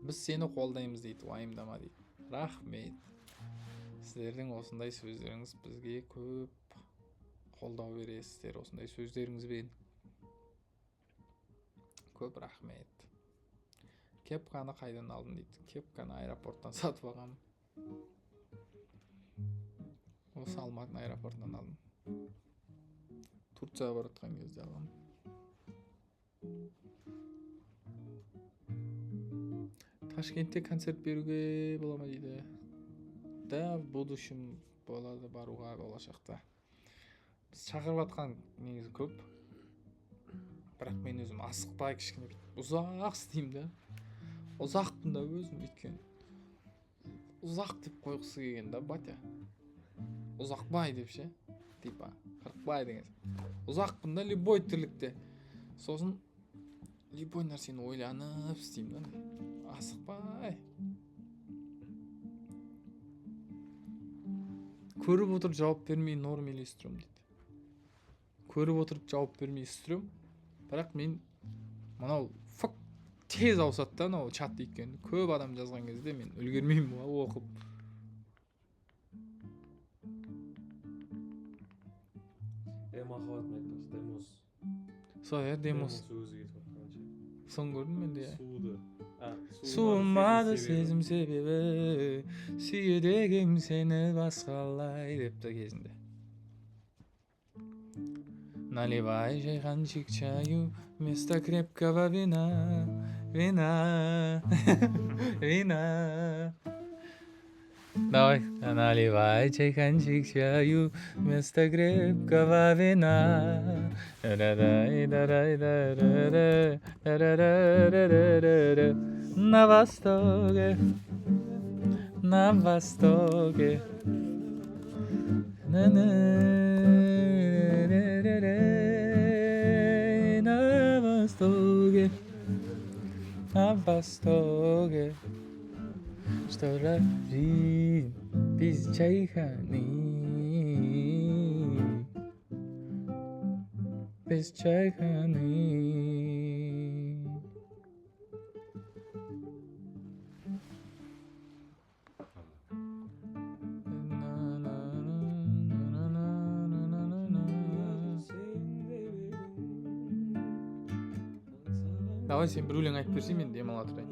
C: Біз сені қолдаймыз дейді, уайымдама дейді. Рахмет. Сіздердің осындай сөздеріңіз бізге көп қолдау бересіздер, осындай сөздеріңізбен. Көп рахмет. Кепканы қайдан алдым дейді. Кепканы аэропорттан сатып алғам. Осы Алматының аэропортынан алдым. Турцияға баратқан кезде алғам. Ташкентте концерт беруге бола ма дейді. Да, в будущем болады, баруға болашақта. Біз шақырып атқан негізі көп. Бірақ мен өзім асықпай кішкене ұзақ істеймін да. Ұзақпын да өзім өйткені. Ұзақ деп қойғысы келген да, батя. Ұзақбай деп ше. Типа, қырықбай деген. Ұзақпын да любой тірлікте. Сосын любой нәрсені ойланып істеймін да. Асықпай. Көріп отырып жауап бермей норм елестірем дейді. Көріп отырып жауап бермей істірем. Бірақ мен мынау тез ауысады да, мынау чат екен. Көп адам жазған кезде мен үлгермеймін оқып.
B: Махаббат айтпақшы, демос.
C: Сол, демос.
B: Сөзі кетіп жатқанша.
C: Сон көрдім мен де.
B: Суымады
C: сезім себебі, сүйедегім сені басқалай депті кезінде. Наливай жайғанчик чаю, вместо крепкого вина, вина, вина. Давай. Наливай чайханчик чаю, вместо крепкого вина. На востоке, на востоке. На востоке, на востоке. Что за жизнь без чайханы, без чайханы. Давай сен бір өлең айтып берсең, мен демала тұрайын.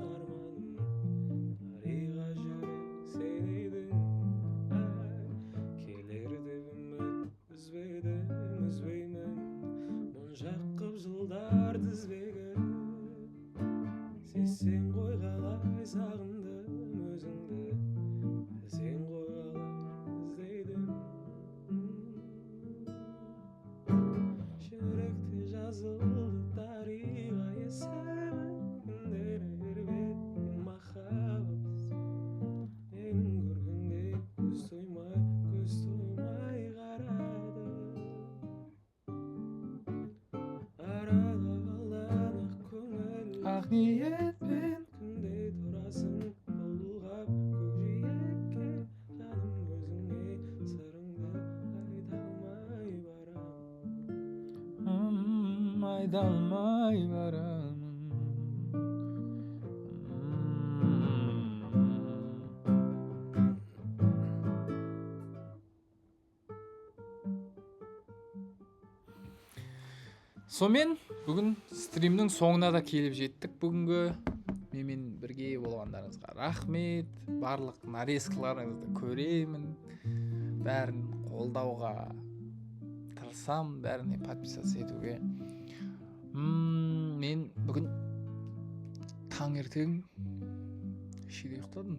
B: Сен ғой қалай сағындым өзіңді, сен ғой қалай іздейдім. Жүректе жазылды тариға есімі, күндер өрбеткен махаббат. Менің көргенде көз тоймай қарады. Арада қалдан ақ көңіл,
C: Ақ ниет. Aydanmay varamın. Сонымен бүгін стримнің соңына да келіп жеттік. Бүгінгі менімен бірге болғандарыңызға рахмет. Барлық нарезкаларыңызды көремін. Бәрін қолдауға тырысам, бәріне подписаться етуге. Мен бүгін таңертең шеде ұйықтадым.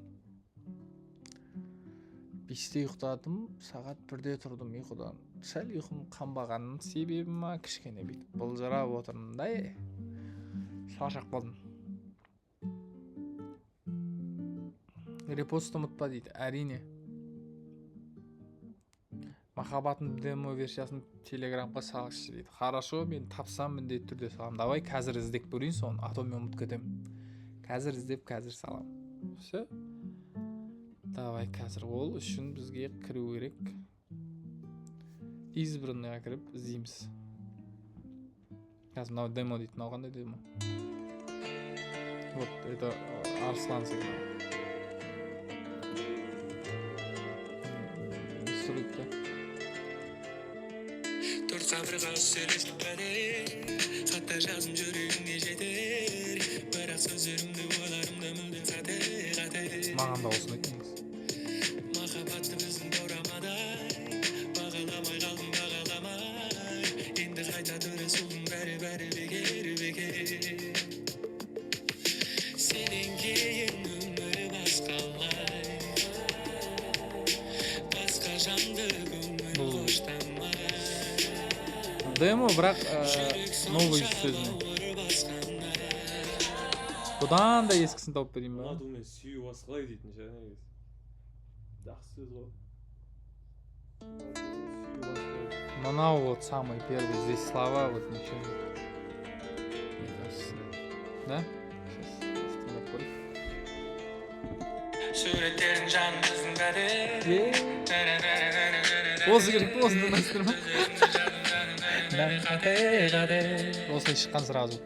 C: 5-те ұйықтадым, сағат 1-де тұрдым ұйқыдан. Сәл ұйқым қанбағанның себебі ма, кішкене бүйтіп былжырап отырмын шаршап қалдым. Репостты ұмытпа дейді, әрине. Махаббатым демо версиясын телеграмға салғышы дейді. Хорошо, мен тапсам міндетті түрде салам. Давай қазір іздеп көрейін, соны, а то мен ұмытып кетем. Қазір іздеп, қазір салам. Все. Давай қазір ол үшін бізге кіру керек. Избранныйға кіріп іздейміз. Қазір мынау демо дейді. Мынау қандай демо? Вот, это Арслан сигнал. Суретте.
E: Төрт қабырға сөйлестік бәрі, хатта жазым жүрегіңе жетер, бірақ сөздерімді ойларымда мүлде қате.
C: Маған да осыны айтыңыз.
E: Махаббатты біздің баурамадай, бағаламай қалдым бағаламай, енді қайта төре сұлдың бәрі бекер. Сенен кейін өмір басқалай, басқа жанды көңіл қоштамай.
C: Демо, бірақ новый сөзіне. Бұдан да ескісін тауып берейін ба?
B: Ұнату мен сүю басқалай дейтін ше, негізі. Жақсы сөз ғой. Сүю басқалай.
C: Мынау вот самый первый, здесь слова вот ничего. Да? Сейчас тыңдап көрейік.
E: Суреттерің жаным біздің бәрі.
C: Осы керек пе, осында настырма? Осылай шыққан сразу.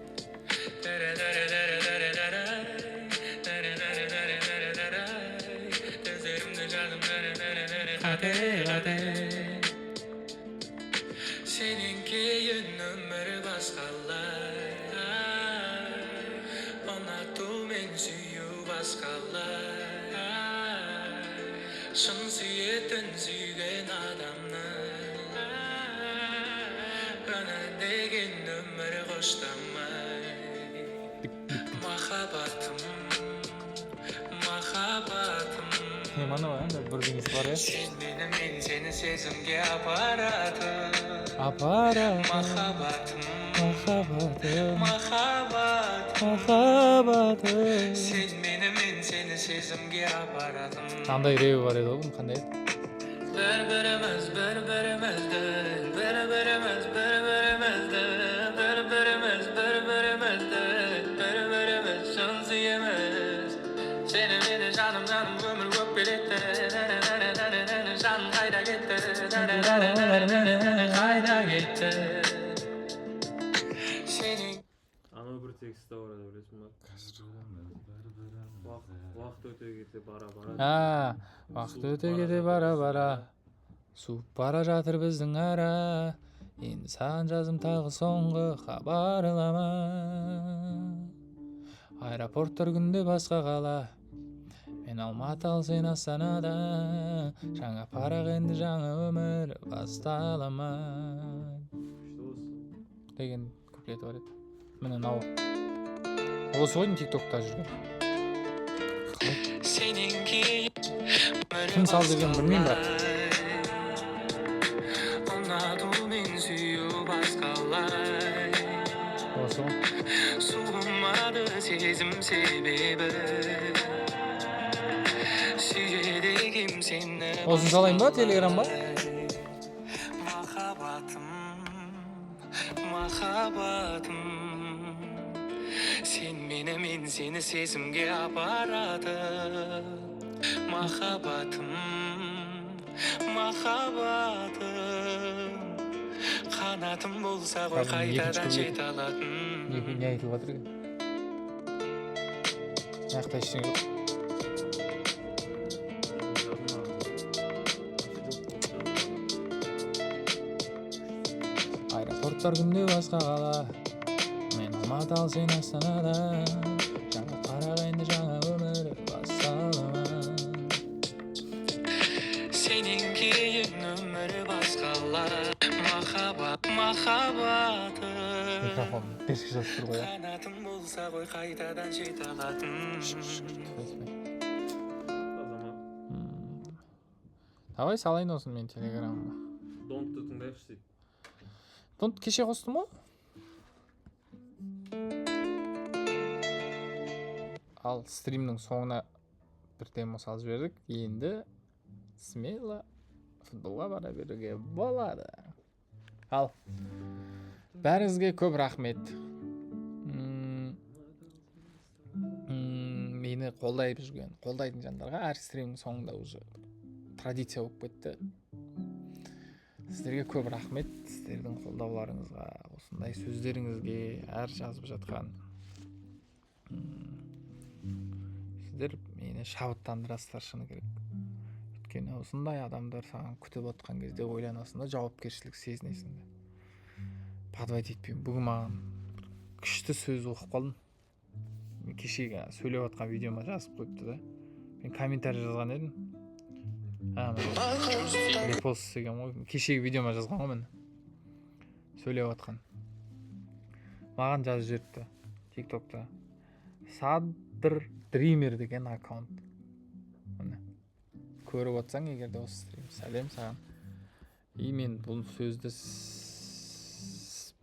E: Сенен кейін өмір басқалай, ұнату мен сүю басқалай, шын сүйетін сүйген адамны, ғана деген өмір қоштамай. Махаббатым,
C: Теманы бар, бір деңіз бар,
E: сен мені, мен сені сезімге апаратым. Махаббатым, сен мені, мен сені сезімге апаратым.
C: Қандай реуі бар еді оғым, қандай еді?
E: Бір-біріміз шын сүйеміз. Сені мені жаным өмір көп келетті. Жаным қайда кетті, қайда кетті.
B: Анау бір тексті бар еді, білесің ба? Уақыт өте кете бара.
C: Уақыт өте кете бара. Суып бара жатыр біздің ара. Енді саған жазым тағы соңғы хабарлама. Аэропорттар күнде басқа қала. Мен Алматы, ал сен Астанада. Жаңа парақ, енді жаңа өмір басталама. Деген куплеті бар еді. Міне мынау. Осы ғой тиктокта жүрген. Кім салды жүрген білмеймін бірақ. Осы ғой.
E: Суымады сезім себебі, сүйеді кім сені.
C: Осын салайын ба, телеграмға?
E: Махаббатым, сен мені, мен сені сезімге апаратым. Махаббатым, қанатым болса ғой қайтадан жете алатын.
C: Не айтылып жатыр екен? Маяқта ештеңе жоқ.
A: порттар күнде басқа қала, мен Алматы ал сен Астанада, жаңа қарағайында жаңа өмір басталама.
E: Сенен кейін өмір басқалар, махаббатым
A: Микрофон тесік жазып тұр ғой.
E: қанатым болса ғой қайтадан жете алатын.
A: Давай салайын осын мен телеграмма.
B: Донтты тыңдайықшы дейді.
A: Донт кеше қостым ғой. Ал стримнің соңына бір демо салып жібердік. Енді смело футболға бара беруге болады. Ал бәріңізге көп рахмет. Мені қолдайтын жандарға әр стримнің соңында уже традиция болып кетті. Сіздерге көп рахмет. Сіздердің қолдауларыңызға, осындай сөздеріңізге, әр жазып жатқан. Сіздер мені шабыттандырасыздар шыны керек. Өйткені осындай адамдар саған күтіп отқан кезде ойланасың да, жауапкершілік сезінесің де. Подвайт етпеймін. Бүгін маған күшті сөз оқып қалдым. Кешегі сөйлеп отқан видеома жазып қойыпты да. Мен комментарий жазған едім. Репост істеген ғой. Кешегі видеома жазған ғой мен. Сөйлеп отқан. Маған жазып жіберіпті TikTok'та. Садыр Дример деген аккаунт. Көріп отсаң егер де осы стрим. Сәлем саған. И мен бұл сөзді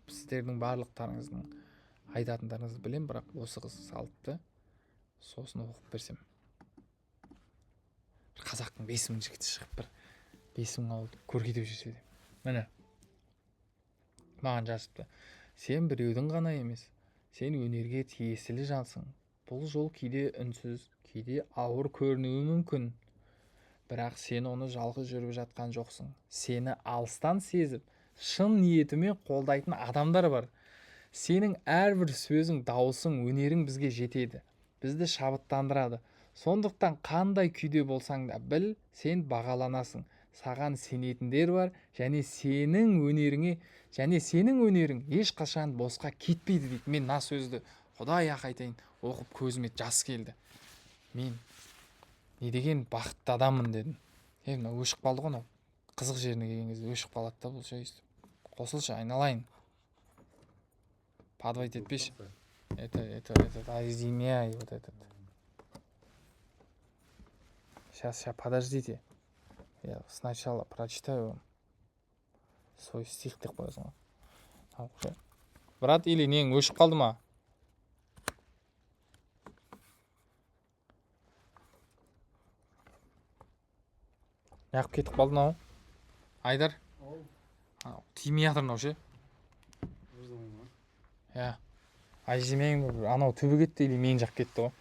A: сіздердің барлықтарыңыздың айтатындарыңызды білем, бірақ осы қыз салыпты. Сосын оқып берсем. Қазақтың 5000 жігіті шығып бір 5000 ауылды көркейтіп жүрсе де. Міне. Маған жазыпты. Сен біреудің ғана емес, сен өнерге тиесілі жансың. Бұл жол кейде үнсіз, кейде ауыр көрінуі мүмкін. Бірақ сен оны жалғыз жүріп жатқан жоқсың. Сені алыстан сезіп, шын ниетімен қолдайтын адамдар бар. Сенің әрбір сөзің, дауысың, өнерің бізге жетеді. Бізді шабыттандырады. Сондықтан қандай күйде болсаң да біл, сен бағаланасың. Саған сенетіндер бар, және сенің өнерің ешқашан босқа кетпейді дейді. Мен мына сөзді Құдай ақ айтайын, оқып көзіме жас келді. Мен не деген бақытты адаммын дедім. Мына өшіп қалды ғой, қызық жеріне келген кезде өшіп қалады да бұл жай. Қосылшы, айналайын. Подвайт етпеші. Извиняй, вот этот. Сейчас, подождите. Я сначала прочитаю вам свой стих деп қоясың ғой. Брат, или нең өшіп қалды ма? Яқып кетіп қалды мынау. Айдар. Тимей жатыр мынау ше. Я. Айжемең анау түбі кетті или мен жақ кетті ғой.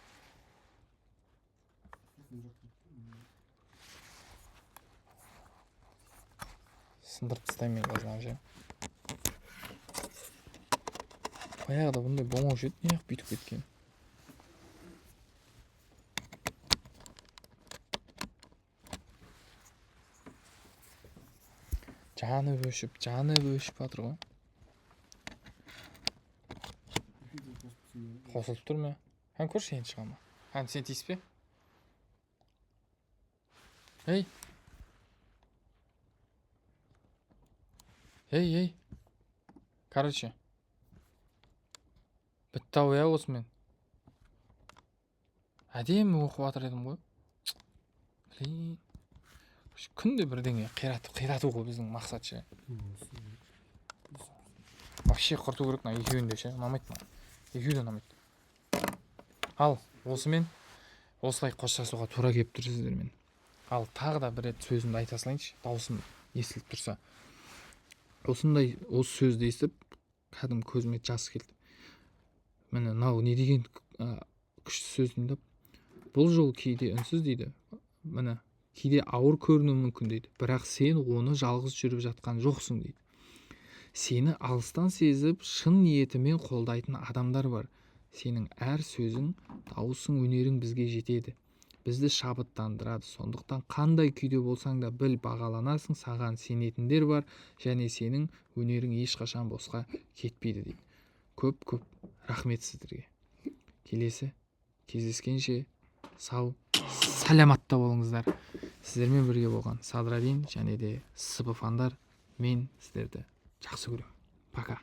A: Сындырып тастаймын мен қазір ше. Баяғыда бұндай болмаушы еді, неғып бүйтіп кеткен. Жаны өшіп жатыр ғой. Қосылып тұр ма? Хан көрші енді шыға ма? Хан сен тиіспе? Ей! Ей! Короче. Бітті ау я осымен. Әдемі оқып жатыр едім ғой. Блин. Күнде бірдеңе қирату ғой біздің мақсат ше. Вообще құрту керек мына екеуінде ше. Ұнамайды ма? Екеуі де ұнамайды. Ал осымен осылай қоштасуға тура келіп тұр сіздермен. Ал тағы да бір рет сөзімді айта салайыншы. Даусым естіліп тұрса. Осы сөзді естіп, кәдімгі көзіме жас келді. Міне мынау не деген күшті сөз дейді. Бұл жол кейде үнсіз дейді. Міне кейде ауыр көрінуі мүмкін дейді. Бірақ сен оны жалғыз жүріп жатқан жоқсың дейді. Сені алыстан сезіп, шын ниетімен қолдайтын адамдар бар. Сенің әр сөзің, дауысың, өнерің бізге жетеді.
C: бізді шабыттандырады. Сондықтан қандай күйде болсаң да біл, бағаланасың, саған сенетіндер бар және сенің өнерің ешқашан босқа кетпейді дейді. Көп рахмет сіздерге. Келесі кездескенше сау саламатта болыңыздар. Сіздермен бірге болған Садрадин және де Сыбыфандар, мен сіздерді жақсы көремін. Пока.